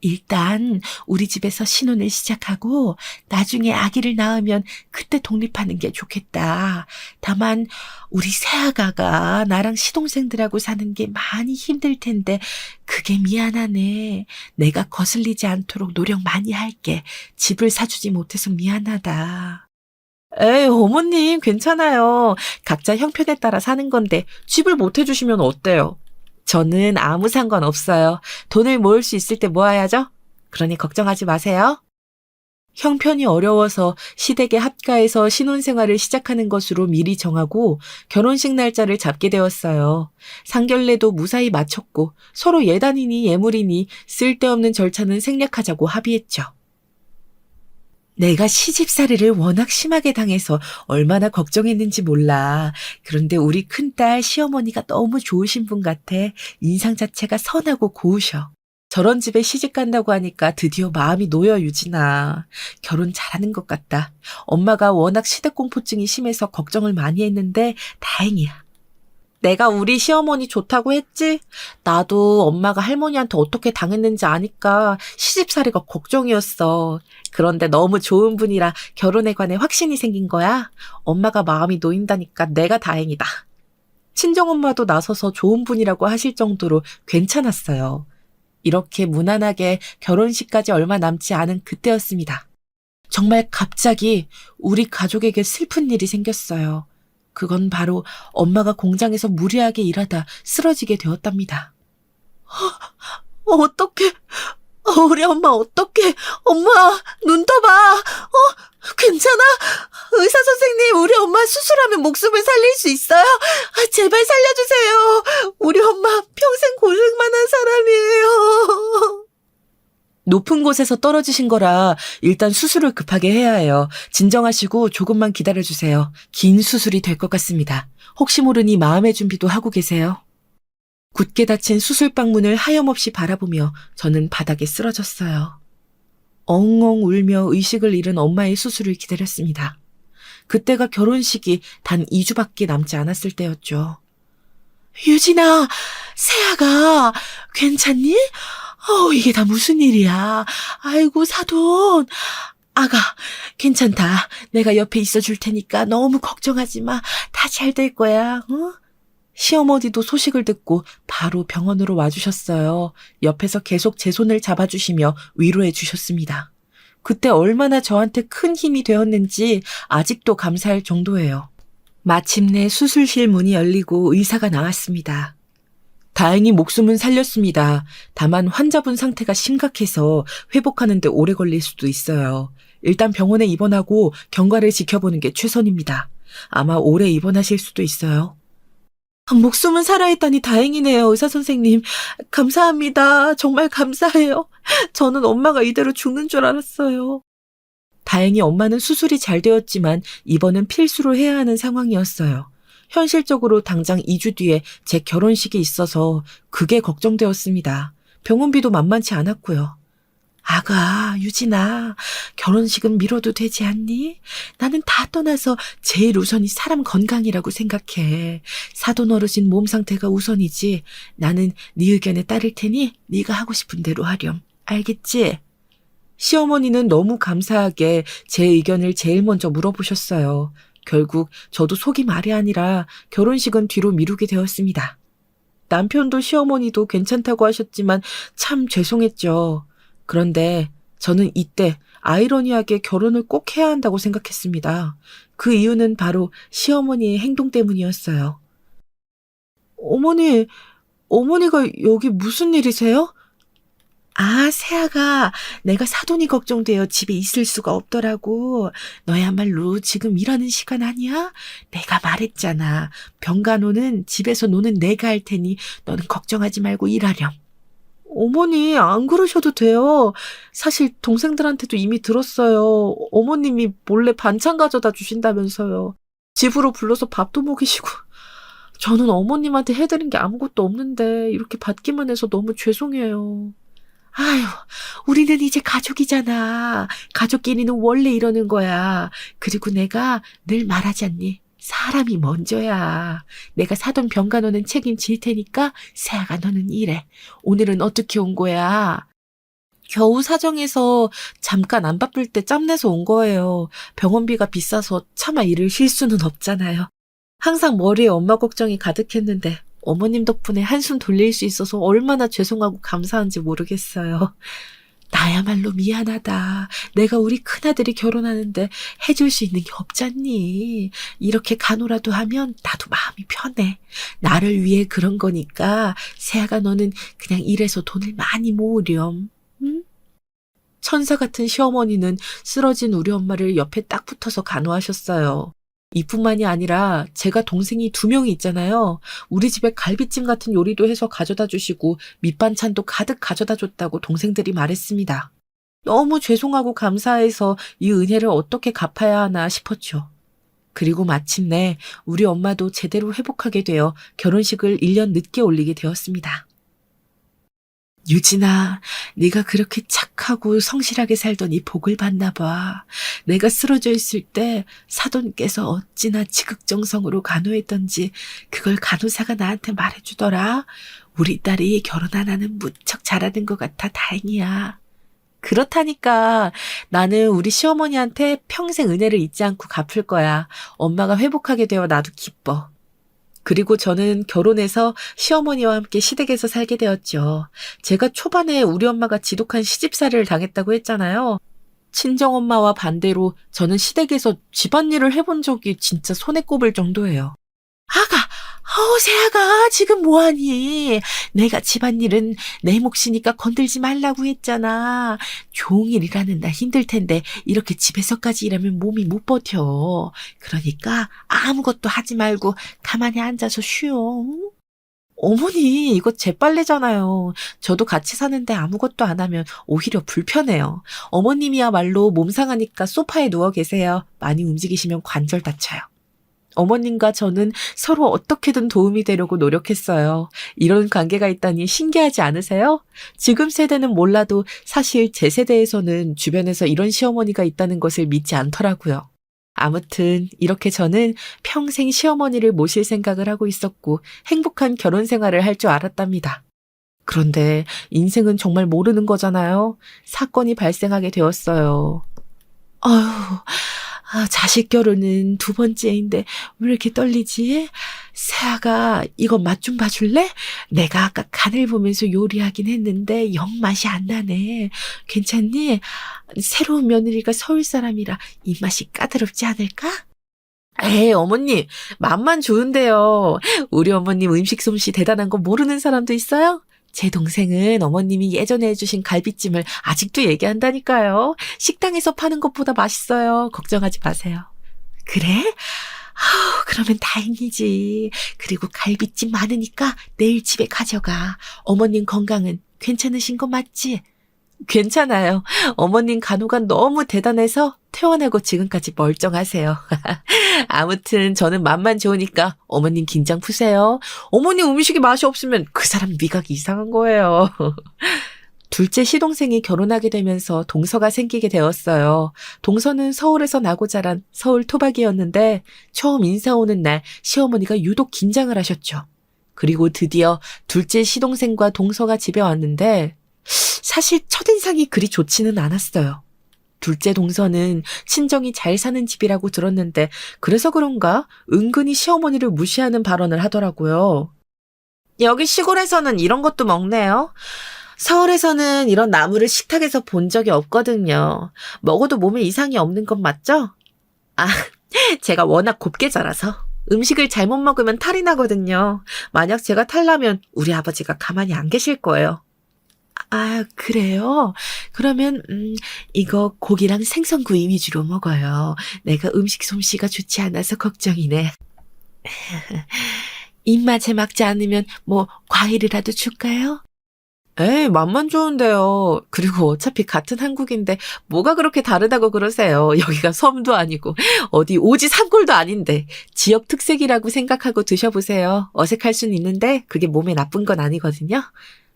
일단 우리 집에서 신혼을 시작하고 나중에 아기를 낳으면 그때 독립하는 게 좋겠다. 다만 우리 새아가가 나랑 시동생들하고 사는 게 많이 힘들 텐데 그게 미안하네. 내가 거슬리지 않도록 노력 많이 할게. 집을 사주지 못해서 미안하다. 에이, 어머님, 괜찮아요. 각자 형편에 따라 사는 건데 집을 못 해주시면 어때요? 저는 아무 상관없어요. 돈을 모을 수 있을 때 모아야죠. 그러니 걱정하지 마세요. 형편이 어려워서 시댁에 합가해서 신혼생활을 시작하는 것으로 미리 정하고 결혼식 날짜를 잡게 되었어요. 상견례도 무사히 마쳤고 서로 예단이니 예물이니 쓸데없는 절차는 생략하자고 합의했죠. 내가 시집살이를 워낙 심하게 당해서 얼마나 걱정했는지 몰라. 그런데 우리 큰딸 시어머니가 너무 좋으신 분 같아. 인상 자체가 선하고 고우셔. 저런 집에 시집 간다고 하니까 드디어 마음이 놓여, 유진아. 결혼 잘하는 것 같다. 엄마가 워낙 시댁공포증이 심해서 걱정을 많이 했는데 다행이야. 내가 우리 시어머니 좋다고 했지? 나도 엄마가 할머니한테 어떻게 당했는지 아니까 시집살이가 걱정이었어. 그런데 너무 좋은 분이라 결혼에 관해 확신이 생긴 거야. 엄마가 마음이 놓인다니까 내가 다행이다. 친정엄마도 나서서 좋은 분이라고 하실 정도로 괜찮았어요. 이렇게 무난하게 결혼식까지 얼마 남지 않은 그때였습니다. 정말 갑자기 우리 가족에게 슬픈 일이 생겼어요. 그건 바로 엄마가 공장에서 무리하게 일하다 쓰러지게 되었답니다. 어떡해. 우리 엄마 어떡해. 엄마, 눈 떠봐. 괜찮아? 의사 선생님, 우리 엄마 수술하면 목숨을 살릴 수 있어요? 제발 살려주세요. 우리 엄마 평생 고생만 한 사람이에요. 높은 곳에서 떨어지신 거라 일단 수술을 급하게 해야 해요. 진정하시고 조금만 기다려주세요. 긴 수술이 될 것 같습니다. 혹시 모르니 마음의 준비도 하고 계세요. 굳게 닫힌 수술방 문을 하염없이 바라보며 저는 바닥에 쓰러졌어요. 엉엉 울며 의식을 잃은 엄마의 수술을 기다렸습니다. 그때가 결혼식이 단 2주밖에 남지 않았을 때였죠. 유진아, 새아가 괜찮니? 이게 다 무슨 일이야. 아이고, 사돈. 아가, 괜찮다. 내가 옆에 있어줄 테니까 너무 걱정하지 마. 다 잘 될 거야. 시어머니도 소식을 듣고 바로 병원으로 와주셨어요. 옆에서 계속 제 손을 잡아주시며 위로해 주셨습니다. 그때 얼마나 저한테 큰 힘이 되었는지 아직도 감사할 정도예요. 마침내 수술실 문이 열리고 의사가 나왔습니다. 다행히 목숨은 살렸습니다. 다만 환자분 상태가 심각해서 회복하는 데 오래 걸릴 수도 있어요. 일단 병원에 입원하고 경과를 지켜보는 게 최선입니다. 아마 오래 입원하실 수도 있어요. 목숨은 살아있다니 다행이네요, 의사 선생님. 감사합니다. 정말 감사해요. 저는 엄마가 이대로 죽는 줄 알았어요. 다행히 엄마는 수술이 잘 되었지만 입원은 필수로 해야 하는 상황이었어요. 현실적으로 당장 2주 뒤에 제 결혼식이 있어서 그게 걱정되었습니다. 병원비도 만만치 않았고요. 아가, 유진아, 결혼식은 미뤄도 되지 않니? 나는 다 떠나서 제일 우선이 사람 건강이라고 생각해. 사돈 어르신 몸 상태가 우선이지. 나는 네 의견에 따를 테니 네가 하고 싶은 대로 하렴. 알겠지? 시어머니는 너무 감사하게 제 의견을 제일 먼저 물어보셨어요. 결국 저도 속이 말이 아니라 결혼식은 뒤로 미루게 되었습니다. 남편도 시어머니도 괜찮다고 하셨지만 참 죄송했죠. 그런데 저는 이때 아이러니하게 결혼을 꼭 해야 한다고 생각했습니다. 그 이유는 바로 시어머니의 행동 때문이었어요. 어머니가 여기 무슨 일이세요? 아, 새아가, 내가 사돈이 걱정되어 집에 있을 수가 없더라고. 너야말로 지금 일하는 시간 아니야? 내가 말했잖아. 병간호는 집에서 노는 내가 할 테니 너는 걱정하지 말고 일하렴. 어머니, 안 그러셔도 돼요. 사실 동생들한테도 이미 들었어요. 어머님이 몰래 반찬 가져다 주신다면서요. 집으로 불러서 밥도 먹이시고. 저는 어머님한테 해드린 게 아무것도 없는데 이렇게 받기만 해서 너무 죄송해요. 아유, 우리는 이제 가족이잖아. 가족끼리는 원래 이러는 거야. 그리고 내가 늘 말하지 않니? 사람이 먼저야. 내가 사돈 병간호는 책임질 테니까 세아가 너는 일해. 오늘은 어떻게 온 거야? 겨우 사정해서 잠깐 안 바쁠 때 짬내서 온 거예요. 병원비가 비싸서 차마 일을 쉴 수는 없잖아요. 항상 머리에 엄마 걱정이 가득했는데 어머님 덕분에 한숨 돌릴 수 있어서 얼마나 죄송하고 감사한지 모르겠어요. 나야말로 미안하다. 내가 우리 큰아들이 결혼하는데 해줄 수 있는 게 없잖니. 이렇게 간호라도 하면 나도 마음이 편해. 나를 위해 그런 거니까 세아가 너는 그냥 일해서 돈을 많이 모으렴. 응? 천사 같은 시어머니는 쓰러진 우리 엄마를 옆에 딱 붙어서 간호하셨어요. 이뿐만이 아니라 제가 동생이 2명이 있잖아요. 우리 집에 갈비찜 같은 요리도 해서 가져다 주시고 밑반찬도 가득 가져다 줬다고 동생들이 말했습니다. 너무 죄송하고 감사해서 이 은혜를 어떻게 갚아야 하나 싶었죠. 그리고 마침내 우리 엄마도 제대로 회복하게 되어 결혼식을 1년 늦게 올리게 되었습니다. 유진아, 네가 그렇게 착하고 성실하게 살더니 복을 받나 봐. 내가 쓰러져 있을 때 사돈께서 어찌나 지극정성으로 간호했던지 그걸 간호사가 나한테 말해주더라. 우리 딸이 결혼 하나는 무척 잘하는 것 같아 다행이야. 그렇다니까 나는 우리 시어머니한테 평생 은혜를 잊지 않고 갚을 거야. 엄마가 회복하게 되어 나도 기뻐. 그리고 저는 결혼해서 시어머니와 함께 시댁에서 살게 되었죠. 제가 초반에 우리 엄마가 지독한 시집살이를 당했다고 했잖아요. 친정엄마와 반대로 저는 시댁에서 집안일을 해본 적이 진짜 손에 꼽을 정도예요. 세아가 지금 뭐하니? 내가 집안일은 내 몫이니까 건들지 말라고 했잖아. 종일 일하는 날 힘들 텐데 이렇게 집에서까지 일하면 몸이 못 버텨. 그러니까 아무것도 하지 말고 가만히 앉아서 쉬어. 어머니, 이거 제 빨래잖아요. 저도 같이 사는데 아무것도 안 하면 오히려 불편해요. 어머님이야말로 몸 상하니까 소파에 누워 계세요. 많이 움직이시면 관절 다쳐요. 어머님과 저는 서로 어떻게든 도움이 되려고 노력했어요. 이런 관계가 있다니 신기하지 않으세요? 지금 세대는 몰라도 사실 제 세대에서는 주변에서 이런 시어머니가 있다는 것을 믿지 않더라고요. 아무튼 이렇게 저는 평생 시어머니를 모실 생각을 하고 있었고 행복한 결혼 생활을 할 줄 알았답니다. 그런데 인생은 정말 모르는 거잖아요. 사건이 발생하게 되었어요. 아휴, 자식 결혼은 2번째인데 왜 이렇게 떨리지? 세아가 이거 맛 좀 봐줄래? 내가 아까 간을 보면서 요리하긴 했는데 영 맛이 안 나네. 괜찮니? 새로운 며느리가 서울 사람이라 입맛이 까다롭지 않을까? 에이, 어머님, 맛만 좋은데요. 우리 어머님 음식 솜씨 대단한 거 모르는 사람도 있어요? 제 동생은 어머님이 예전에 해주신 갈비찜을 아직도 얘기한다니까요. 식당에서 파는 것보다 맛있어요. 걱정하지 마세요. 그래? 그러면 다행이지. 그리고 갈비찜 많으니까 내일 집에 가져가. 어머님 건강은 괜찮으신 거 맞지? 괜찮아요. 어머님 간호가 너무 대단해서 퇴원하고 지금까지 멀쩡하세요. 아무튼 저는 맛만 좋으니까 어머님 긴장 푸세요. 어머님 음식이 맛이 없으면 그 사람 미각이 이상한 거예요. 둘째 시동생이 결혼하게 되면서 동서가 생기게 되었어요. 동서는 서울에서 나고 자란 서울 토박이였는데 처음 인사 오는 날 시어머니가 유독 긴장을 하셨죠. 그리고 드디어 둘째 시동생과 동서가 집에 왔는데 사실 첫인상이 그리 좋지는 않았어요. 둘째 동서는 친정이 잘 사는 집이라고 들었는데 그래서 그런가 은근히 시어머니를 무시하는 발언을 하더라고요. 여기 시골에서는 이런 것도 먹네요. 서울에서는 이런 나물을 식탁에서 본 적이 없거든요. 먹어도 몸에 이상이 없는 건 맞죠? 제가 워낙 곱게 자라서 음식을 잘못 먹으면 탈이 나거든요. 만약 제가 탈나면 우리 아버지가 가만히 안 계실 거예요. 그래요? 그러면 이거 고기랑 생선구이 위주로 먹어요. 내가 음식 솜씨가 좋지 않아서 걱정이네. 입맛에 맞지 않으면 과일이라도 줄까요? 에이, 맛만 좋은데요. 그리고 어차피 같은 한국인데 뭐가 그렇게 다르다고 그러세요. 여기가 섬도 아니고 어디 오지 산골도 아닌데 지역 특색이라고 생각하고 드셔보세요. 어색할 순 있는데 그게 몸에 나쁜 건 아니거든요.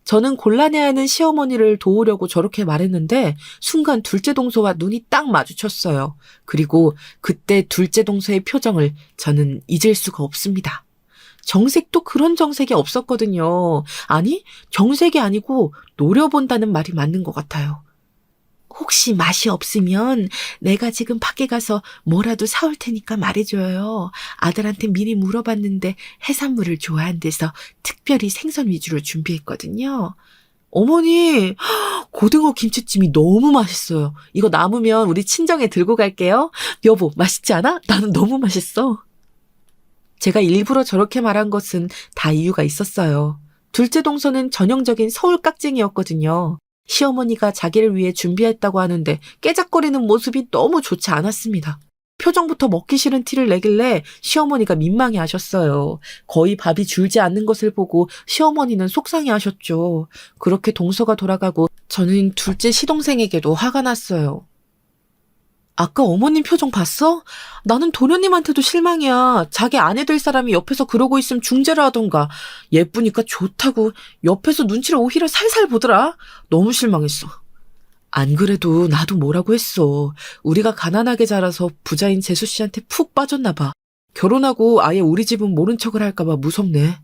저는 곤란해하는 시어머니를 도우려고 저렇게 말했는데 순간 둘째 동서와 눈이 딱 마주쳤어요. 그리고 그때 둘째 동서의 표정을 저는 잊을 수가 없습니다. 정색도 그런 정색이 없었거든요. 아니, 정색이 아니고 노려본다는 말이 맞는 것 같아요. 혹시 맛이 없으면 내가 지금 밖에 가서 뭐라도 사올 테니까 말해줘요. 아들한테 미리 물어봤는데 해산물을 좋아한대서 특별히 생선 위주로 준비했거든요. 어머니, 고등어 김치찜이 너무 맛있어요. 이거 남으면 우리 친정에 들고 갈게요. 여보, 맛있지 않아? 나는 너무 맛있어. 제가 일부러 저렇게 말한 것은 다 이유가 있었어요. 둘째 동서는 전형적인 서울 깍쟁이였거든요. 시어머니가 자기를 위해 준비했다고 하는데 깨작거리는 모습이 너무 좋지 않았습니다. 표정부터 먹기 싫은 티를 내길래 시어머니가 민망해 하셨어요. 거의 밥이 줄지 않는 것을 보고 시어머니는 속상해 하셨죠. 그렇게 동서가 돌아가고 저는 둘째 시동생에게도 화가 났어요. 아까 어머님 표정 봤어? 나는 도련님한테도 실망이야. 자기 아내 될 사람이 옆에서 그러고 있으면 중재를 하던가. 예쁘니까 좋다고 옆에서 눈치를 오히려 살살 보더라. 너무 실망했어. 안 그래도 나도 뭐라고 했어. 우리가 가난하게 자라서 부자인 재수 씨한테 푹 빠졌나 봐. 결혼하고 아예 우리 집은 모른 척을 할까 봐 무섭네.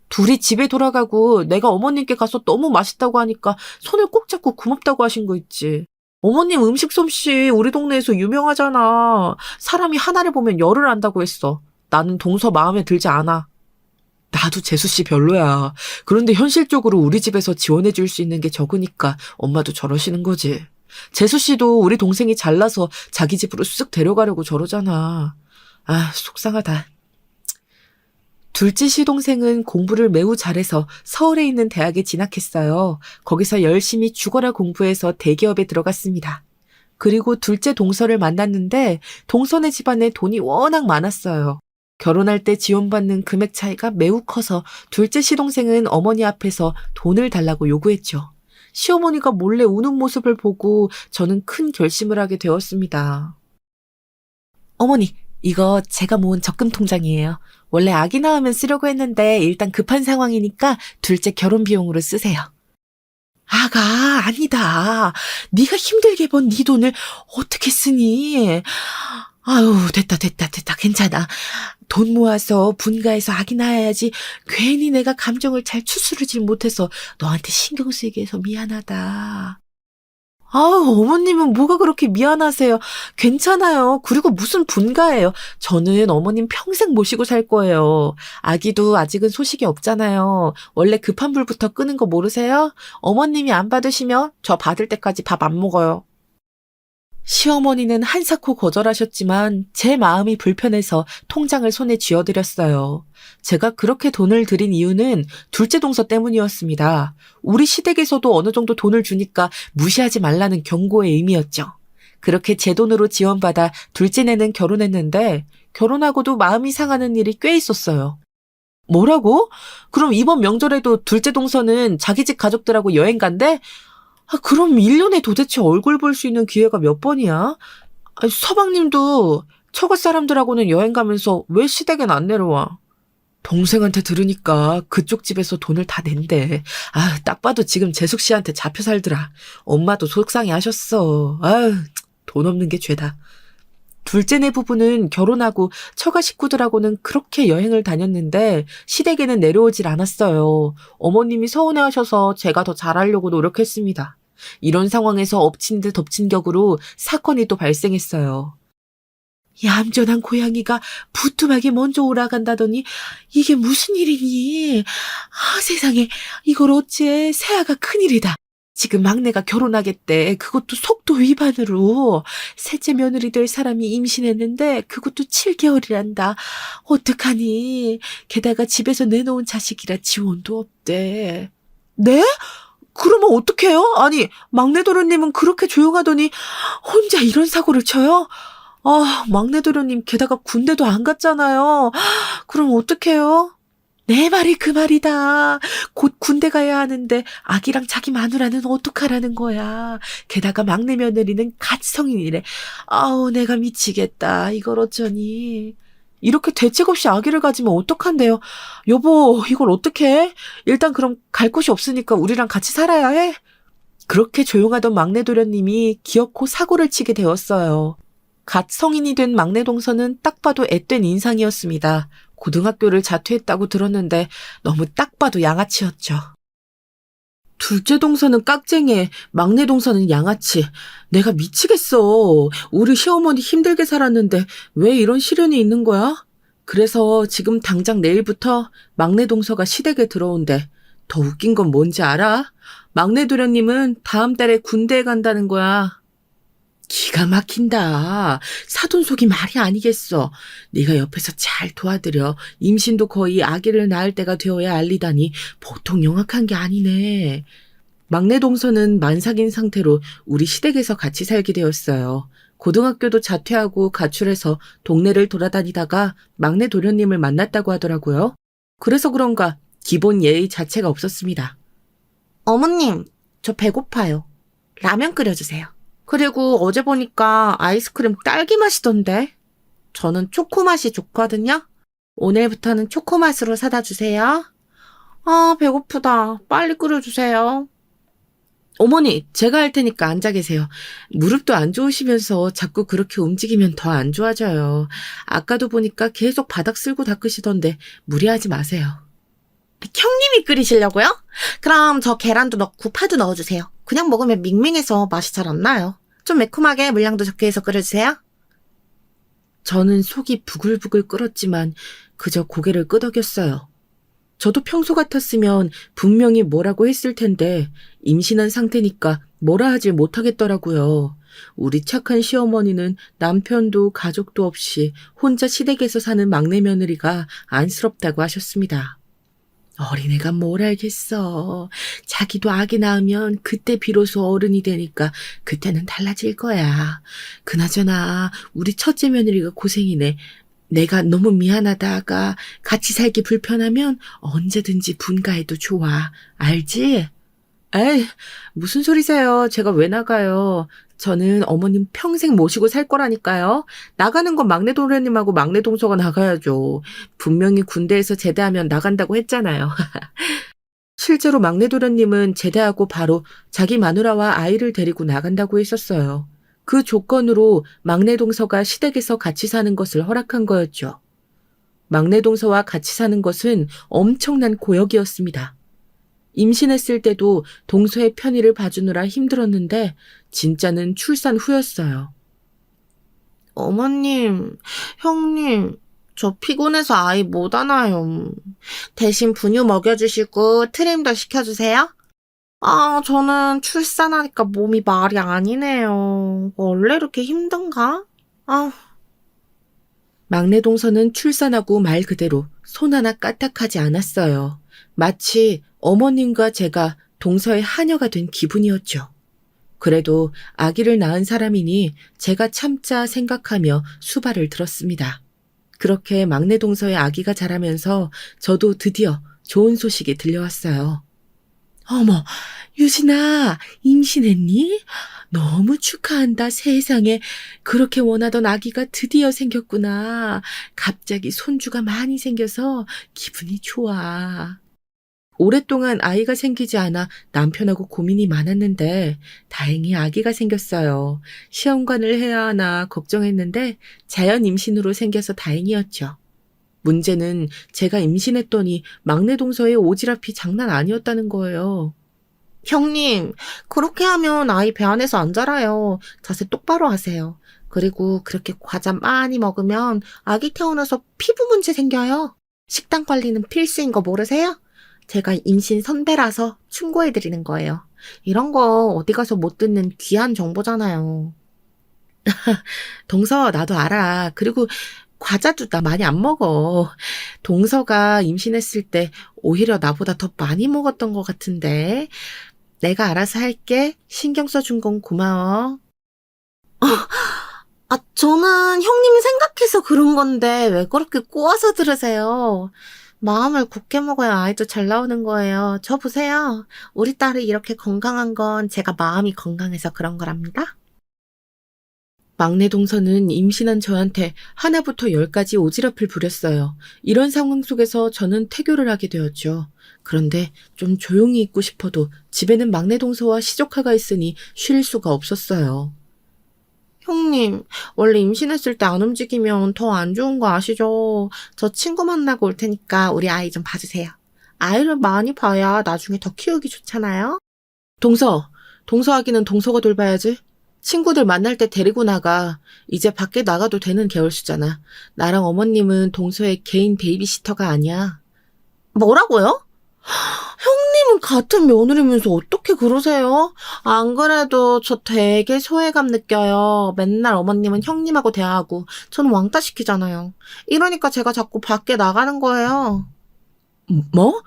둘이 집에 돌아가고 내가 어머님께 가서 너무 맛있다고 하니까 손을 꼭 잡고 고맙다고 하신 거 있지. 어머님 음식 솜씨 우리 동네에서 유명하잖아. 사람이 하나를 보면 열을 안다고 했어. 나는 동서 마음에 들지 않아. 나도 재수씨 별로야. 그런데 현실적으로 우리 집에서 지원해 줄 수 있는 게 적으니까 엄마도 저러시는 거지. 재수씨도 우리 동생이 잘나서 자기 집으로 쓱 데려가려고 저러잖아. 아, 속상하다. 둘째 시동생은 공부를 매우 잘해서 서울에 있는 대학에 진학했어요. 거기서 열심히 죽어라 공부해서 대기업에 들어갔습니다. 그리고 둘째 동서를 만났는데 동서네 집안에 돈이 워낙 많았어요. 결혼할 때 지원받는 금액 차이가 매우 커서 둘째 시동생은 어머니 앞에서 돈을 달라고 요구했죠. 시어머니가 몰래 우는 모습을 보고 저는 큰 결심을 하게 되었습니다. 어머니, 이거 제가 모은 적금 통장이에요. 원래 아기 낳으면 쓰려고 했는데 일단 급한 상황이니까 둘째 결혼 비용으로 쓰세요. 아가, 아니다. 네가 힘들게 번 네 돈을 어떻게 쓰니? 아유, 됐다. 괜찮아. 돈 모아서 분가해서 아기 낳아야지. 괜히 내가 감정을 잘 추스르질 못해서 너한테 신경 쓰이게 해서 미안하다. 아우, 어머님은 뭐가 그렇게 미안하세요. 괜찮아요. 그리고 무슨 분가예요. 저는 어머님 평생 모시고 살 거예요. 아기도 아직은 소식이 없잖아요. 원래 급한 불부터 끄는 거 모르세요? 어머님이 안 받으시면 저 받을 때까지 밥 안 먹어요. 시어머니는 한사코 거절하셨지만 제 마음이 불편해서 통장을 손에 쥐어드렸어요. 제가 그렇게 돈을 드린 이유는 둘째 동서 때문이었습니다. 우리 시댁에서도 어느 정도 돈을 주니까 무시하지 말라는 경고의 의미였죠. 그렇게 제 돈으로 지원받아 둘째네는 결혼했는데 결혼하고도 마음이 상하는 일이 꽤 있었어요. 뭐라고? 그럼 이번 명절에도 둘째 동서는 자기 집 가족들하고 여행 간대? 그럼 1년에 도대체 얼굴 볼 수 있는 기회가 몇 번이야? 서방님도 처갓 사람들하고는 여행 가면서 왜 시댁엔 안 내려와? 동생한테 들으니까 그쪽 집에서 돈을 다 낸대. 딱 봐도 지금 재숙 씨한테 잡혀 살더라. 엄마도 속상해 하셨어. 돈 없는 게 죄다. 둘째네 부부는 결혼하고 처가 식구들하고는 그렇게 여행을 다녔는데 시댁에는 내려오질 않았어요. 어머님이 서운해하셔서 제가 더 잘하려고 노력했습니다. 이런 상황에서 엎친 데 덮친 격으로 사건이 또 발생했어요. 얌전한 고양이가 부뚜막에 먼저 오라간다더니 이게 무슨 일이니? 세상에, 이걸 어째. 새아가 큰일이다. 지금 막내가 결혼하겠대. 그것도 속도 위반으로. 셋째 며느리 될 사람이 임신했는데 그것도 7개월이란다. 어떡하니? 게다가 집에서 내놓은 자식이라 지원도 없대. 네? 그러면 어떡해요? 아니, 막내 도련님은 그렇게 조용하더니 혼자 이런 사고를 쳐요? 막내 도련님 게다가 군대도 안 갔잖아요. 그럼 어떡해요? 내 말이 그 말이다. 곧 군대 가야 하는데 아기랑 자기 마누라는 어떡하라는 거야. 게다가 막내 며느리는 갓 성인이래. 내가 미치겠다. 이걸 어쩌니. 이렇게 대책 없이 아기를 가지면 어떡한데요? 여보, 이걸 어떡해? 일단 그럼 갈 곳이 없으니까 우리랑 같이 살아야 해? 그렇게 조용하던 막내 도련님이 기어코 사고를 치게 되었어요. 갓 성인이 된 막내 동서는 딱 봐도 앳된 인상이었습니다. 고등학교를 자퇴했다고 들었는데 너무 딱 봐도 양아치였죠. 둘째 동서는 깍쟁이, 막내 동서는 양아치. 내가 미치겠어. 우리 시어머니 힘들게 살았는데 왜 이런 시련이 있는 거야? 그래서 지금 당장 내일부터 막내 동서가 시댁에 들어온대. 더 웃긴 건 뭔지 알아? 막내 도련님은 다음 달에 군대에 간다는 거야. 기가 막힌다. 사돈속이 말이 아니겠어. 네가 옆에서 잘 도와드려. 임신도 거의 아기를 낳을 때가 되어야 알리다니 보통 영악한 게 아니네. 막내 동서는 만삭인 상태로 우리 시댁에서 같이 살게 되었어요. 고등학교도 자퇴하고 가출해서 동네를 돌아다니다가 막내 도련님을 만났다고 하더라고요. 그래서 그런가 기본 예의 자체가 없었습니다. 어머님, 저 배고파요. 라면 끓여주세요. 그리고 어제 보니까 아이스크림 딸기 맛이던데. 저는 초코 맛이 좋거든요. 오늘부터는 초코 맛으로 사다 주세요. 아, 배고프다. 빨리 끓여주세요. 어머니, 제가 할 테니까 앉아 계세요. 무릎도 안 좋으시면서 자꾸 그렇게 움직이면 더 안 좋아져요. 아까도 보니까 계속 바닥 쓸고 닦으시던데 무리하지 마세요. 형님이 끓이시려고요? 그럼 저 계란도 넣고 파도 넣어주세요. 그냥 먹으면 밍밍해서 맛이 잘 안 나요. 좀 매콤하게 물량도 적게 해서 끓여주세요. 저는 속이 부글부글 끓었지만 그저 고개를 끄덕였어요. 저도 평소 같았으면 분명히 뭐라고 했을 텐데 임신한 상태니까 뭐라 하질 못하겠더라고요. 우리 착한 시어머니는 남편도 가족도 없이 혼자 시댁에서 사는 막내 며느리가 안쓰럽다고 하셨습니다. 어린애가 뭘 알겠어. 자기도 아기 낳으면 그때 비로소 어른이 되니까 그때는 달라질 거야. 그나저나 우리 첫째 며느리가 고생이네. 내가 너무 미안하다가 같이 살기 불편하면 언제든지 분가해도 좋아. 알지? 에이, 무슨 소리세요. 제가 왜 나가요. 저는 어머님 평생 모시고 살 거라니까요. 나가는 건 막내 도련님하고 막내 동서가 나가야죠. 분명히 군대에서 제대하면 나간다고 했잖아요. 실제로 막내 도련님은 제대하고 바로 자기 마누라와 아이를 데리고 나간다고 했었어요. 그 조건으로 막내 동서가 시댁에서 같이 사는 것을 허락한 거였죠. 막내 동서와 같이 사는 것은 엄청난 고역이었습니다. 임신했을 때도 동서의 편의를 봐주느라 힘들었는데 진짜는 출산 후였어요. 어머님, 형님, 저 피곤해서 아이 못 안아요. 대신 분유 먹여주시고 트림도 시켜주세요. 아, 저는 출산하니까 몸이 말이 아니네요. 원래 이렇게 힘든가? 아. 막내 동서는 출산하고 말 그대로 손 하나 까딱하지 않았어요. 마치 어머님과 제가 동서의 하녀가 된 기분이었죠. 그래도 아기를 낳은 사람이니 제가 참자 생각하며 수발을 들었습니다. 그렇게 막내 동서의 아기가 자라면서 저도 드디어 좋은 소식이 들려왔어요. 어머, 유진아, 임신했니? 너무 축하한다, 세상에. 그렇게 원하던 아기가 드디어 생겼구나. 갑자기 손주가 많이 생겨서 기분이 좋아. 오랫동안 아이가 생기지 않아 남편하고 고민이 많았는데 다행히 아기가 생겼어요. 시험관을 해야 하나 걱정했는데 자연 임신으로 생겨서 다행이었죠. 문제는 제가 임신했더니 막내 동서의 오지랖이 장난 아니었다는 거예요. 형님, 그렇게 하면 아이 배 안에서 안 자라요. 자세 똑바로 하세요. 그리고 그렇게 과자 많이 먹으면 아기 태어나서 피부 문제 생겨요. 식단 관리는 필수인 거 모르세요? 제가 임신 선배라서 충고해드리는 거예요. 이런 거 어디 가서 못 듣는 귀한 정보잖아요. 동서, 나도 알아. 그리고 과자도 나 많이 안 먹어. 동서가 임신했을 때 오히려 나보다 더 많이 먹었던 것 같은데. 내가 알아서 할게. 신경 써준 건 고마워. 저는 형님이 생각해서 그런 건데 왜 그렇게 꼬아서 들으세요? 마음을 굳게 먹어야 아이도 잘 나오는 거예요. 저 보세요. 우리 딸이 이렇게 건강한 건 제가 마음이 건강해서 그런 거랍니다. 막내 동서는 임신한 저한테 하나부터 10까지 오지랖을 부렸어요. 이런 상황 속에서 저는 태교를 하게 되었죠. 그런데 좀 조용히 있고 싶어도 집에는 막내 동서와 시조카가 있으니 쉴 수가 없었어요. 형님, 원래 임신했을 때 안 움직이면 더 안 좋은 거 아시죠? 저 친구 만나고 올 테니까 우리 아이 좀 봐주세요. 아이를 많이 봐야 나중에 더 키우기 좋잖아요? 동서 아기는 동서가 돌봐야지. 친구들 만날 때 데리고 나가. 이제 밖에 나가도 되는 개월수잖아. 나랑 어머님은 동서의 개인 베이비시터가 아니야. 뭐라고요? 형님은 같은 며느리면서 어떻게 그러세요? 안 그래도 저 되게 소외감 느껴요. 맨날 어머님은 형님하고 대화하고 저는 왕따 시키잖아요. 이러니까 제가 자꾸 밖에 나가는 거예요. 뭐?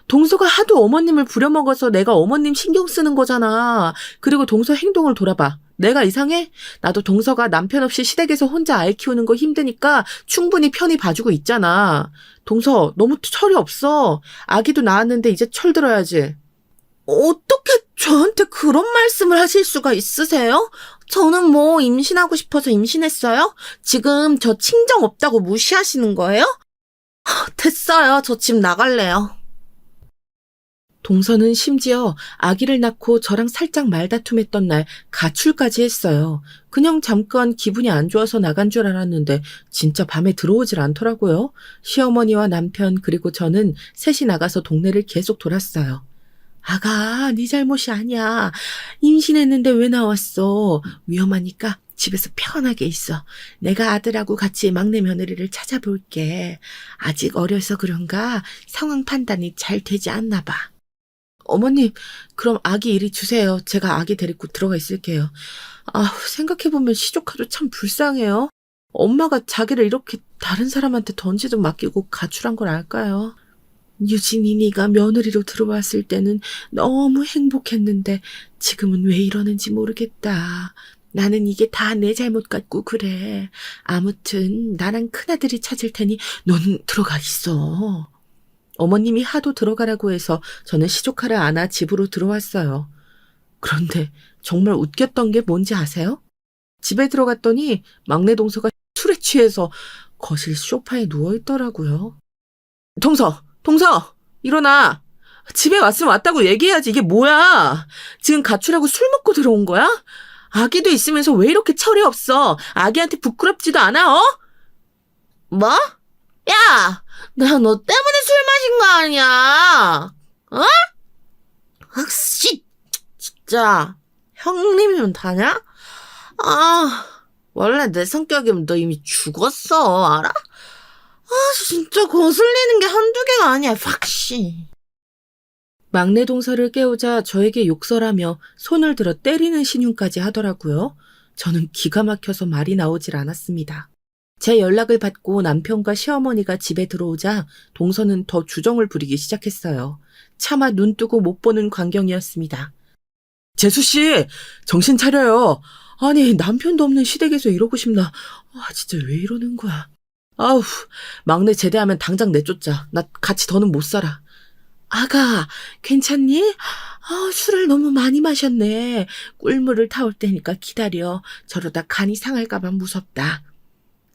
동서가 하도 어머님을 부려먹어서 내가 어머님 신경 쓰는 거잖아. 그리고 동서 행동을 돌아봐. 내가 이상해? 나도 동서가 남편 없이 시댁에서 혼자 아이 키우는 거 힘드니까 충분히 편히 봐주고 있잖아. 동서, 너무 철이 없어. 아기도 낳았는데 이제 철 들어야지. 어떻게 저한테 그런 말씀을 하실 수가 있으세요? 저는 뭐 임신하고 싶어서 임신했어요? 지금 저 친정 없다고 무시하시는 거예요? 됐어요. 저 집 나갈래요. 동서는 심지어 아기를 낳고 저랑 살짝 말다툼했던 날 가출까지 했어요. 그냥 잠깐 기분이 안 좋아서 나간 줄 알았는데 진짜 밤에 들어오질 않더라고요. 시어머니와 남편 그리고 저는 셋이 나가서 동네를 계속 돌았어요. 아가, 네 잘못이 아니야. 임신했는데 왜 나왔어? 위험하니까 집에서 편하게 있어. 내가 아들하고 같이 막내 며느리를 찾아볼게. 아직 어려서 그런가 상황 판단이 잘 되지 않나 봐. 어머님, 그럼 아기 이리 주세요. 제가 아기 데리고 들어가 있을게요. 생각해보면 시조카도 참 불쌍해요. 엄마가 자기를 이렇게 다른 사람한테 던지도 맡기고 가출한 걸 알까요? 유진이니가 며느리로 들어왔을 때는 너무 행복했는데 지금은 왜 이러는지 모르겠다. 나는 이게 다 내 잘못 같고 그래. 아무튼 나랑 큰아들이 찾을 테니 넌 들어가 있어. 어머님이 하도 들어가라고 해서 저는 시조카를 안아 집으로 들어왔어요. 그런데 정말 웃겼던 게 뭔지 아세요? 집에 들어갔더니 막내 동서가 술에 취해서 거실 소파에 누워있더라고요. 동서, 일어나. 집에 왔으면 왔다고 얘기해야지. 이게 뭐야? 지금 가출하고 술 먹고 들어온 거야? 아기도 있으면서 왜 이렇게 철이 없어? 아기한테 부끄럽지도 않아, 어? 뭐? 야! 나 너 때문에 술 마신 거 아니야? 어? 진짜. 형님이면 다냐? 원래 내 성격이면 너 이미 죽었어, 알아? 진짜 거슬리는 게 한두 개가 아니야, 확시. 막내 동서를 깨우자 저에게 욕설하며 손을 들어 때리는 신용까지 하더라고요. 저는 기가 막혀서 말이 나오질 않았습니다. 제 연락을 받고 남편과 시어머니가 집에 들어오자 동서는 더 주정을 부리기 시작했어요. 차마 눈 뜨고 못 보는 광경이었습니다. 재수씨, 정신 차려요. 아니, 남편도 없는 시댁에서 이러고 싶나. 진짜 왜 이러는 거야. 막내 제대하면 당장 내쫓자. 나 같이 더는 못 살아. 아가, 괜찮니? 술을 너무 많이 마셨네. 꿀물을 타올 테니까 기다려. 저러다 간이 상할까봐 무섭다.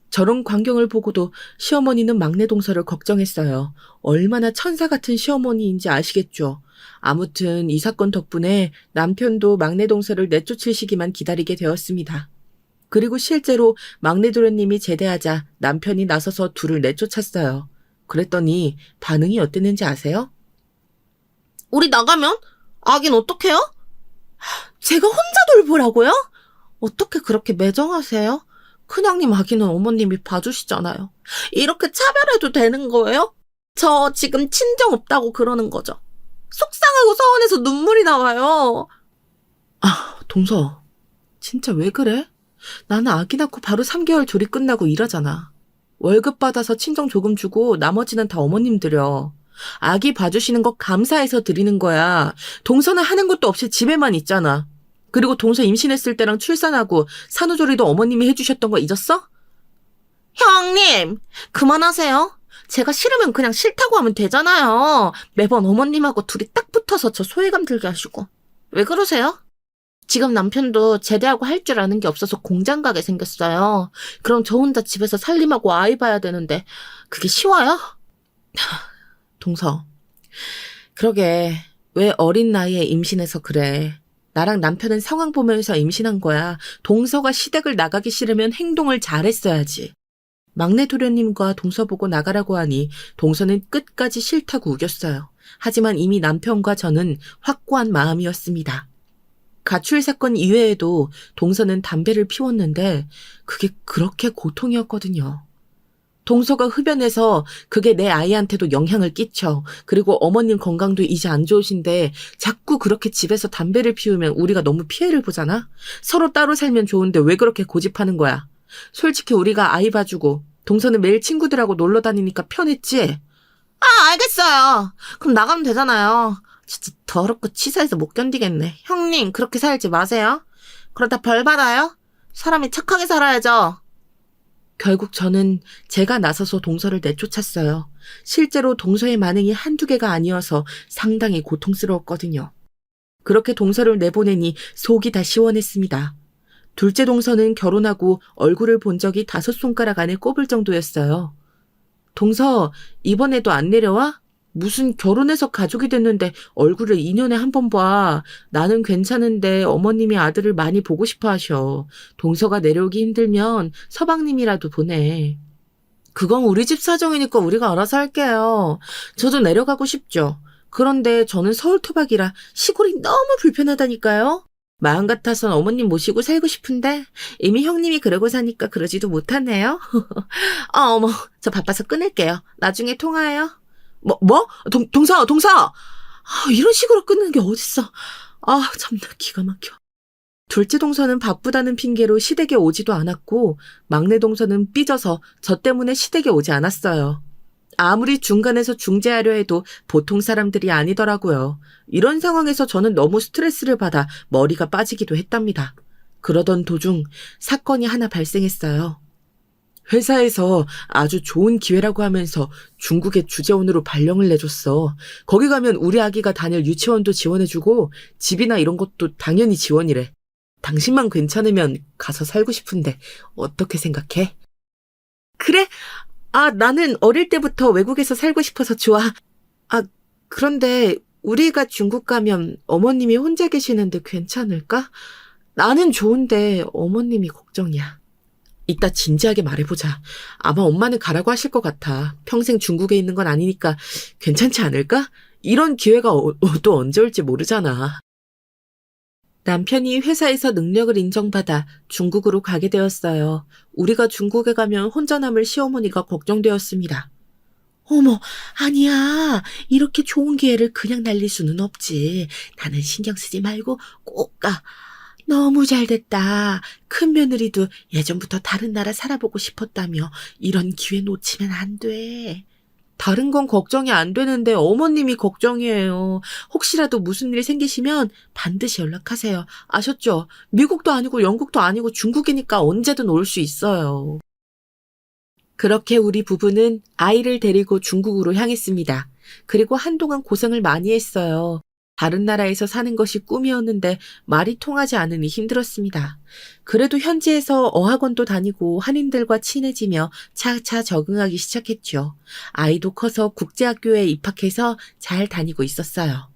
저런 광경을 보고도 시어머니는 막내 동서를 걱정했어요. 얼마나 천사 같은 시어머니인지 아시겠죠? 아무튼 이 사건 덕분에 남편도 막내 동서를 내쫓을 시기만 기다리게 되었습니다. 그리고 실제로 막내 도련님이 제대하자 남편이 나서서 둘을 내쫓았어요. 그랬더니 반응이 어땠는지 아세요? 우리 나가면? 아긴 어떡해요? 제가 혼자 돌보라고요? 어떻게 그렇게 매정하세요? 큰형님 아기는 어머님이 봐주시잖아요. 이렇게 차별해도 되는 거예요? 저 지금 친정 없다고 그러는 거죠. 속상하고 서운해서 눈물이 나와요. 동서, 진짜 왜 그래? 나는 아기 낳고 바로 3개월 조리 끝나고 일하잖아. 월급 받아서 친정 조금 주고 나머지는 다 어머님 드려. 아기 봐주시는 거 감사해서 드리는 거야. 동서는 하는 것도 없이 집에만 있잖아. 그리고 동서 임신했을 때랑 출산하고 산후조리도 어머님이 해주셨던 거 잊었어? 형님, 그만하세요. 제가 싫으면 그냥 싫다고 하면 되잖아요. 매번 어머님하고 둘이 딱 붙어서 저 소외감 들게 하시고. 왜 그러세요? 지금 남편도 제대하고 할 줄 아는 게 없어서 공장 가게 생겼어요. 그럼 저 혼자 집에서 살림하고 아이 봐야 되는데 그게 쉬워요? 동서, 그러게 왜 어린 나이에 임신해서 그래. 나랑 남편은 상황 보면서 임신한 거야. 동서가 시댁을 나가기 싫으면 행동을 잘했어야지. 막내 도련님과 동서 보고 나가라고 하니 동서는 끝까지 싫다고 우겼어요. 하지만 이미 남편과 저는 확고한 마음이었습니다. 가출 사건 이외에도 동서는 담배를 피웠는데 그게 그렇게 고통이었거든요. 동서가 흡연해서 그게 내 아이한테도 영향을 끼쳐. 그리고 어머님 건강도 이제 안 좋으신데 자꾸 그렇게 집에서 담배를 피우면 우리가 너무 피해를 보잖아? 서로 따로 살면 좋은데 왜 그렇게 고집하는 거야? 솔직히 우리가 아이 봐주고 동서는 매일 친구들하고 놀러 다니니까 편했지? 아, 알겠어요. 그럼 나가면 되잖아요. 진짜 더럽고 치사해서 못 견디겠네. 형님, 그렇게 살지 마세요. 그러다 벌 받아요? 사람이 착하게 살아야죠. 결국 저는 제가 나서서 동서를 내쫓았어요. 실제로 동서의 반응이 한두 개가 아니어서 상당히 고통스러웠거든요. 그렇게 동서를 내보내니 속이 다 시원했습니다. 둘째 동서는 결혼하고 얼굴을 본 적이 5손가락 안에 꼽을 정도였어요. 동서, 이번에도 안 내려와? 무슨 결혼해서 가족이 됐는데 얼굴을 2년에 한 번 봐. 나는 괜찮은데 어머님이 아들을 많이 보고 싶어 하셔. 동서가 내려오기 힘들면 서방님이라도 보내. 그건 우리 집 사정이니까 우리가 알아서 할게요. 저도 내려가고 싶죠. 그런데 저는 서울 토박이라 시골이 너무 불편하다니까요. 마음 같아선 어머님 모시고 살고 싶은데 이미 형님이 그러고 사니까 그러지도 못하네요. 어머, 저 바빠서 끊을게요. 나중에 통화해요. 뭐? 동서! 아, 이런 식으로 끊는 게 어딨어. 아, 참나 기가 막혀. 둘째 동서는 바쁘다는 핑계로 시댁에 오지도 않았고 막내 동서는 삐져서 저 때문에 시댁에 오지 않았어요. 아무리 중간에서 중재하려 해도 보통 사람들이 아니더라고요. 이런 상황에서 저는 너무 스트레스를 받아 머리가 빠지기도 했답니다. 그러던 도중 사건이 하나 발생했어요. 회사에서 아주 좋은 기회라고 하면서 중국의 주재원으로 발령을 내줬어. 거기 가면 우리 아기가 다닐 유치원도 지원해주고 집이나 이런 것도 당연히 지원이래. 당신만 괜찮으면 가서 살고 싶은데 어떻게 생각해? 그래? 아, 나는 어릴 때부터 외국에서 살고 싶어서 좋아. 아, 그런데 우리가 중국 가면 어머님이 혼자 계시는데 괜찮을까? 나는 좋은데 어머님이 걱정이야. 이따 진지하게 말해보자. 아마 엄마는 가라고 하실 것 같아. 평생 중국에 있는 건 아니니까 괜찮지 않을까? 이런 기회가 또 언제 올지 모르잖아. 남편이 회사에서 능력을 인정받아 중국으로 가게 되었어요. 우리가 중국에 가면 혼자 남을 시어머니가 걱정되었습니다. 어머, 아니야. 이렇게 좋은 기회를 그냥 날릴 수는 없지. 나는 신경 쓰지 말고 꼭 가. 너무 잘됐다. 큰 며느리도 예전부터 다른 나라 살아보고 싶었다며 이런 기회 놓치면 안 돼. 다른 건 걱정이 안 되는데 어머님이 걱정이에요. 혹시라도 무슨 일 생기시면 반드시 연락하세요. 아셨죠? 미국도 아니고 영국도 아니고 중국이니까 언제든 올 수 있어요. 그렇게 우리 부부는 아이를 데리고 중국으로 향했습니다. 그리고 한동안 고생을 많이 했어요. 다른 나라에서 사는 것이 꿈이었는데 말이 통하지 않으니 힘들었습니다. 그래도 현지에서 어학원도 다니고 한인들과 친해지며 차차 적응하기 시작했죠. 아이도 커서 국제학교에 입학해서 잘 다니고 있었어요.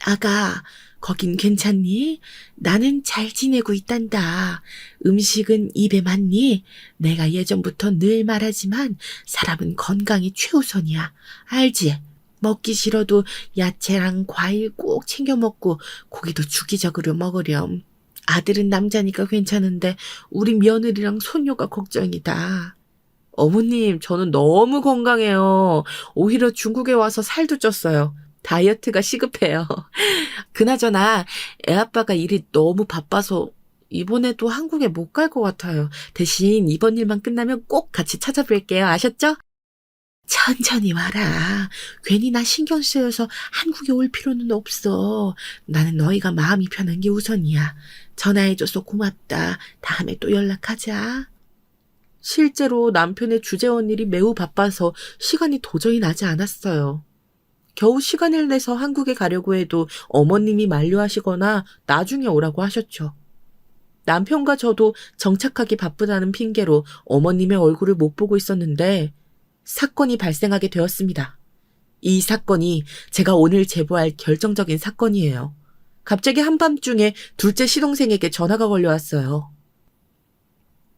아가, 거긴 괜찮니? 나는 잘 지내고 있단다. 음식은 입에 맞니? 내가 예전부터 늘 말하지만 사람은 건강이 최우선이야. 알지? 먹기 싫어도 야채랑 과일 꼭 챙겨 먹고 고기도 주기적으로 먹으렴. 아들은 남자니까 괜찮은데 우리 며느리랑 손녀가 걱정이다. 어머님, 저는 너무 건강해요. 오히려 중국에 와서 살도 쪘어요. 다이어트가 시급해요. 그나저나 애아빠가 일이 너무 바빠서 이번에도 한국에 못 갈 것 같아요. 대신 이번 일만 끝나면 꼭 같이 찾아뵐게요. 아셨죠? 천천히 와라. 괜히 나 신경 쓰여서 한국에 올 필요는 없어. 나는 너희가 마음이 편한 게 우선이야. 전화해줘서 고맙다. 다음에 또 연락하자. 실제로 남편의 주재원 일이 매우 바빠서 시간이 도저히 나지 않았어요. 겨우 시간을 내서 한국에 가려고 해도 어머님이 만류하시거나 나중에 오라고 하셨죠. 남편과 저도 정착하기 바쁘다는 핑계로 어머님의 얼굴을 못 보고 있었는데 사건이 발생하게 되었습니다. 이 사건이 제가 오늘 제보할 결정적인 사건이에요. 갑자기 한밤중에 둘째 시동생에게 전화가 걸려왔어요.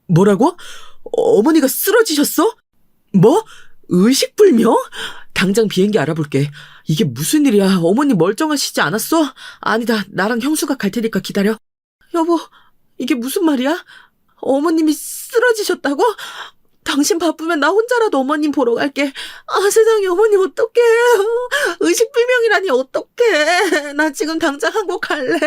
뭐라고? 어머니가 쓰러지셨어? 뭐? 의식불명? 당장 비행기 알아볼게. 이게 무슨 일이야? 어머니 멀쩡하시지 않았어? 아니다. 나랑 형수가 갈 테니까 기다려. 여보, 이게 무슨 말이야? 어머님이 쓰러지셨다고? 당신 바쁘면 나 혼자라도 어머님 보러 갈게. 아, 세상에, 어머님 어떡해. 의식불명이라니 어떡해. 나 지금 당장 한국 갈래.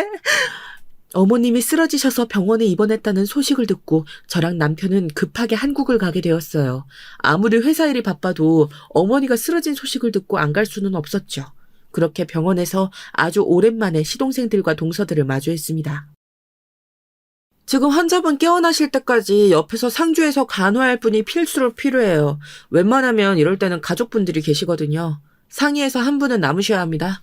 어머님이 쓰러지셔서 병원에 입원했다는 소식을 듣고 저랑 남편은 급하게 한국을 가게 되었어요. 아무리 회사 일이 바빠도 어머니가 쓰러진 소식을 듣고 안 갈 수는 없었죠. 그렇게 병원에서 아주 오랜만에 시동생들과 동서들을 마주했습니다. 지금 환자분 깨어나실 때까지 옆에서 상주해서 간호할 분이 필수로 필요해요. 웬만하면 이럴 때는 가족분들이 계시거든요. 상의해서 한 분은 남으셔야 합니다.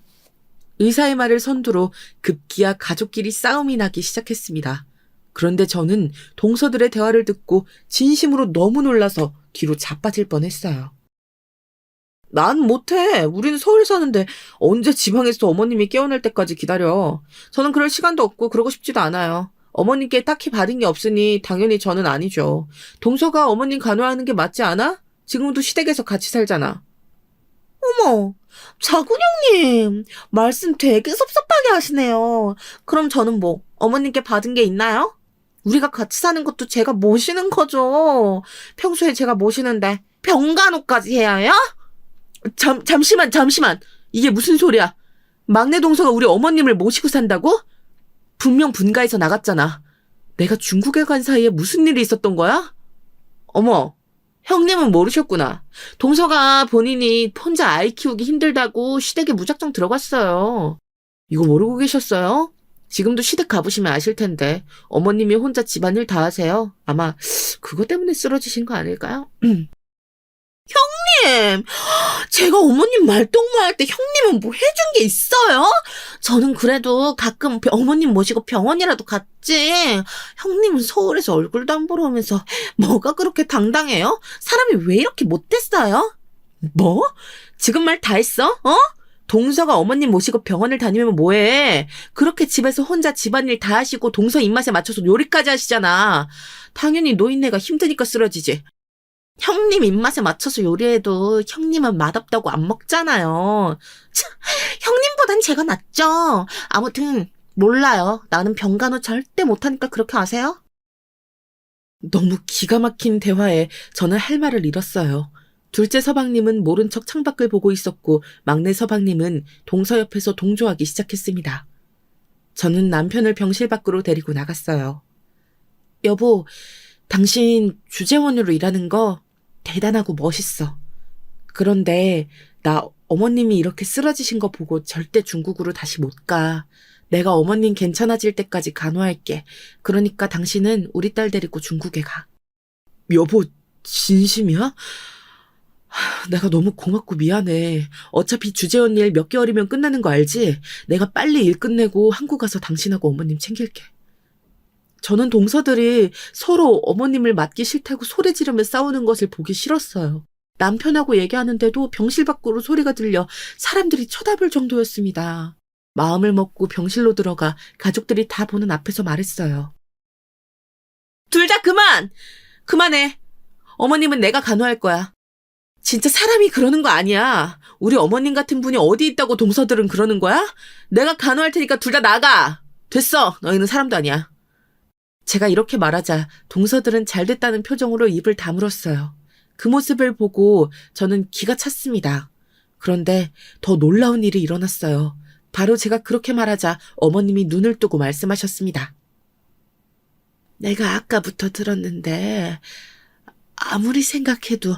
의사의 말을 선두로 급기야 가족끼리 싸움이 나기 시작했습니다. 그런데 저는 동서들의 대화를 듣고 진심으로 너무 놀라서 뒤로 자빠질 뻔했어요. 난 못해. 우리는 서울 사는데 언제 지방에서 어머님이 깨어날 때까지 기다려. 저는 그럴 시간도 없고 그러고 싶지도 않아요. 어머님께 딱히 받은 게 없으니 당연히 저는 아니죠. 동서가 어머님 간호하는 게 맞지 않아? 지금도 시댁에서 같이 살잖아. 어머, 자군형님, 말씀 되게 섭섭하게 하시네요. 그럼 저는 뭐, 어머님께 받은 게 있나요? 우리가 같이 사는 것도 제가 모시는 거죠. 평소에 제가 모시는데 병간호까지 해야 해요? 잠시만. 이게 무슨 소리야? 막내 동서가 우리 어머님을 모시고 산다고? 분명 분가에서 나갔잖아. 내가 중국에 간 사이에 무슨 일이 있었던 거야? 어머, 형님은 모르셨구나. 동서가 본인이 혼자 아이 키우기 힘들다고 시댁에 무작정 들어갔어요. 이거 모르고 계셨어요? 지금도 시댁 가보시면 아실 텐데 어머님이 혼자 집안일 다 하세요. 아마 그것 때문에 쓰러지신 거 아닐까요? 형님, 제가 어머님 말동무할 때 형님은 뭐 해준 게 있어요? 저는 그래도 가끔 어머님 모시고 병원이라도 갔지. 형님은 서울에서 얼굴도 안 보러 오면서 뭐가 그렇게 당당해요? 사람이 왜 이렇게 못됐어요? 뭐? 지금 말 다 했어? 어? 동서가 어머님 모시고 병원을 다니면 뭐해? 그렇게 집에서 혼자 집안일 다 하시고 동서 입맛에 맞춰서 요리까지 하시잖아. 당연히 노인네가 힘드니까 쓰러지지. 형님 입맛에 맞춰서 요리해도 형님은 맛없다고 안 먹잖아요. 참, 형님보단 제가 낫죠. 아무튼 몰라요. 나는 병간호 절대 못하니까 그렇게 아세요? 너무 기가 막힌 대화에 저는 할 말을 잃었어요. 둘째 서방님은 모른 척 창밖을 보고 있었고 막내 서방님은 동서 옆에서 동조하기 시작했습니다. 저는 남편을 병실 밖으로 데리고 나갔어요. 여보, 당신 주재원으로 일하는 거 대단하고 멋있어. 그런데 나 어머님이 이렇게 쓰러지신 거 보고 절대 중국으로 다시 못 가. 내가 어머님 괜찮아질 때까지 간호할게. 그러니까 당신은 우리 딸 데리고 중국에 가. 여보, 진심이야? 내가 너무 고맙고 미안해. 어차피 주재원 일 몇 개월이면 끝나는 거 알지? 내가 빨리 일 끝내고 한국 가서 당신하고 어머님 챙길게. 저는 동서들이 서로 어머님을 맞기 싫다고 소리 지르며 싸우는 것을 보기 싫었어요. 남편하고 얘기하는데도 병실 밖으로 소리가 들려 사람들이 쳐다볼 정도였습니다. 마음을 먹고 병실로 들어가 가족들이 다 보는 앞에서 말했어요. 둘 다 그만해. 어머님은 내가 간호할 거야. 진짜 사람이 그러는 거 아니야. 우리 어머님 같은 분이 어디 있다고 동서들은 그러는 거야? 내가 간호할 테니까 둘 다 나가. 됐어. 너희는 사람도 아니야. 제가 이렇게 말하자 동서들은 잘됐다는 표정으로 입을 다물었어요. 그 모습을 보고 저는 기가 찼습니다. 그런데 더 놀라운 일이 일어났어요. 바로 제가 그렇게 말하자 어머님이 눈을 뜨고 말씀하셨습니다. 내가 아까부터 들었는데 아무리 생각해도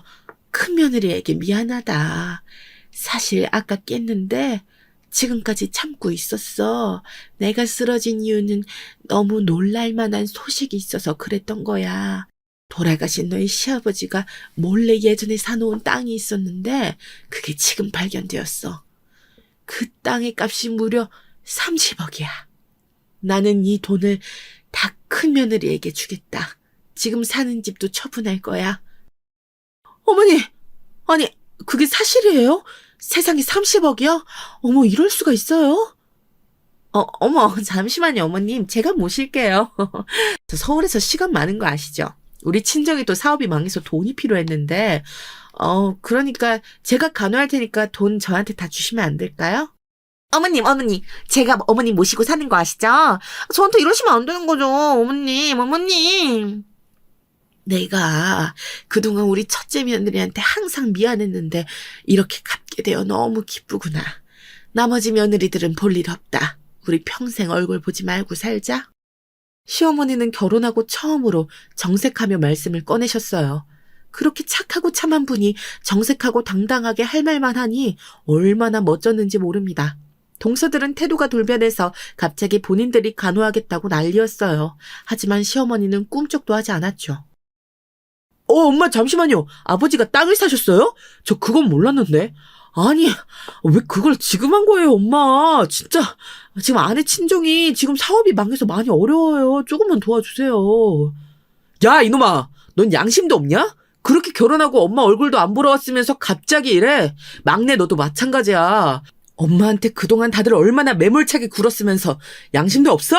큰며느리에게 미안하다. 사실 아까 깼는데 지금까지 참고 있었어. 내가 쓰러진 이유는 너무 놀랄만한 소식이 있어서 그랬던 거야. 돌아가신 너희 시아버지가 몰래 예전에 사놓은 땅이 있었는데 그게 지금 발견되었어. 그 땅의 값이 무려 30억이야. 나는 이 돈을 다 큰 며느리에게 주겠다. 지금 사는 집도 처분할 거야. 어머니, 아니, 그게 사실이에요? 세상에 30억이요? 어머, 이럴 수가 있어요? 어머, 잠시만요, 어머님. 제가 모실게요. 저 서울에서 시간 많은 거 아시죠? 우리 친정이 또 사업이 망해서 돈이 필요했는데, 그러니까 제가 간호할 테니까 돈 저한테 다 주시면 안 될까요? 어머님, 제가 어머님 모시고 사는 거 아시죠? 저한테 이러시면 안 되는 거죠, 어머님. 내가 그동안 우리 첫째 며느리한테 항상 미안했는데 이렇게 갚게 되어 너무 기쁘구나. 나머지 며느리들은 볼 일 없다. 우리 평생 얼굴 보지 말고 살자. 시어머니는 결혼하고 처음으로 정색하며 말씀을 꺼내셨어요. 그렇게 착하고 참한 분이 정색하고 당당하게 할 말만 하니 얼마나 멋졌는지 모릅니다. 동서들은 태도가 돌변해서 갑자기 본인들이 간호하겠다고 난리였어요. 하지만 시어머니는 꿈쩍도 하지 않았죠. 엄마 잠시만요. 아버지가 땅을 사셨어요? 저 그건 몰랐는데. 아니, 왜 그걸 지금 한 거예요, 엄마? 진짜 지금 아내 친정이 지금 사업이 망해서 많이 어려워요. 조금만 도와주세요. 야, 이놈아. 넌 양심도 없냐? 그렇게 결혼하고 엄마 얼굴도 안 보러 왔으면서 갑자기 이래? 막내 너도 마찬가지야. 엄마한테 그동안 다들 얼마나 매몰차게 굴었으면서 양심도 없어?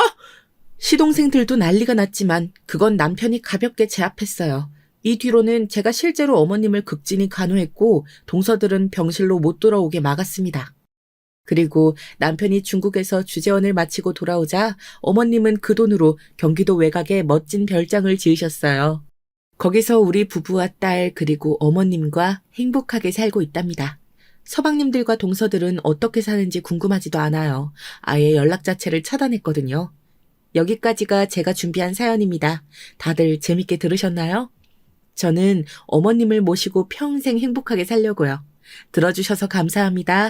시동생들도 난리가 났지만 그건 남편이 가볍게 제압했어요. 이 뒤로는 제가 실제로 어머님을 극진히 간호했고 동서들은 병실로 못 돌아오게 막았습니다. 그리고 남편이 중국에서 주재원을 마치고 돌아오자 어머님은 그 돈으로 경기도 외곽에 멋진 별장을 지으셨어요. 거기서 우리 부부와 딸 그리고 어머님과 행복하게 살고 있답니다. 서방님들과 동서들은 어떻게 사는지 궁금하지도 않아요. 아예 연락 자체를 차단했거든요. 여기까지가 제가 준비한 사연입니다. 다들 재밌게 들으셨나요? 저는 어머님을 모시고 평생 행복하게 살려고요. 들어주셔서 감사합니다.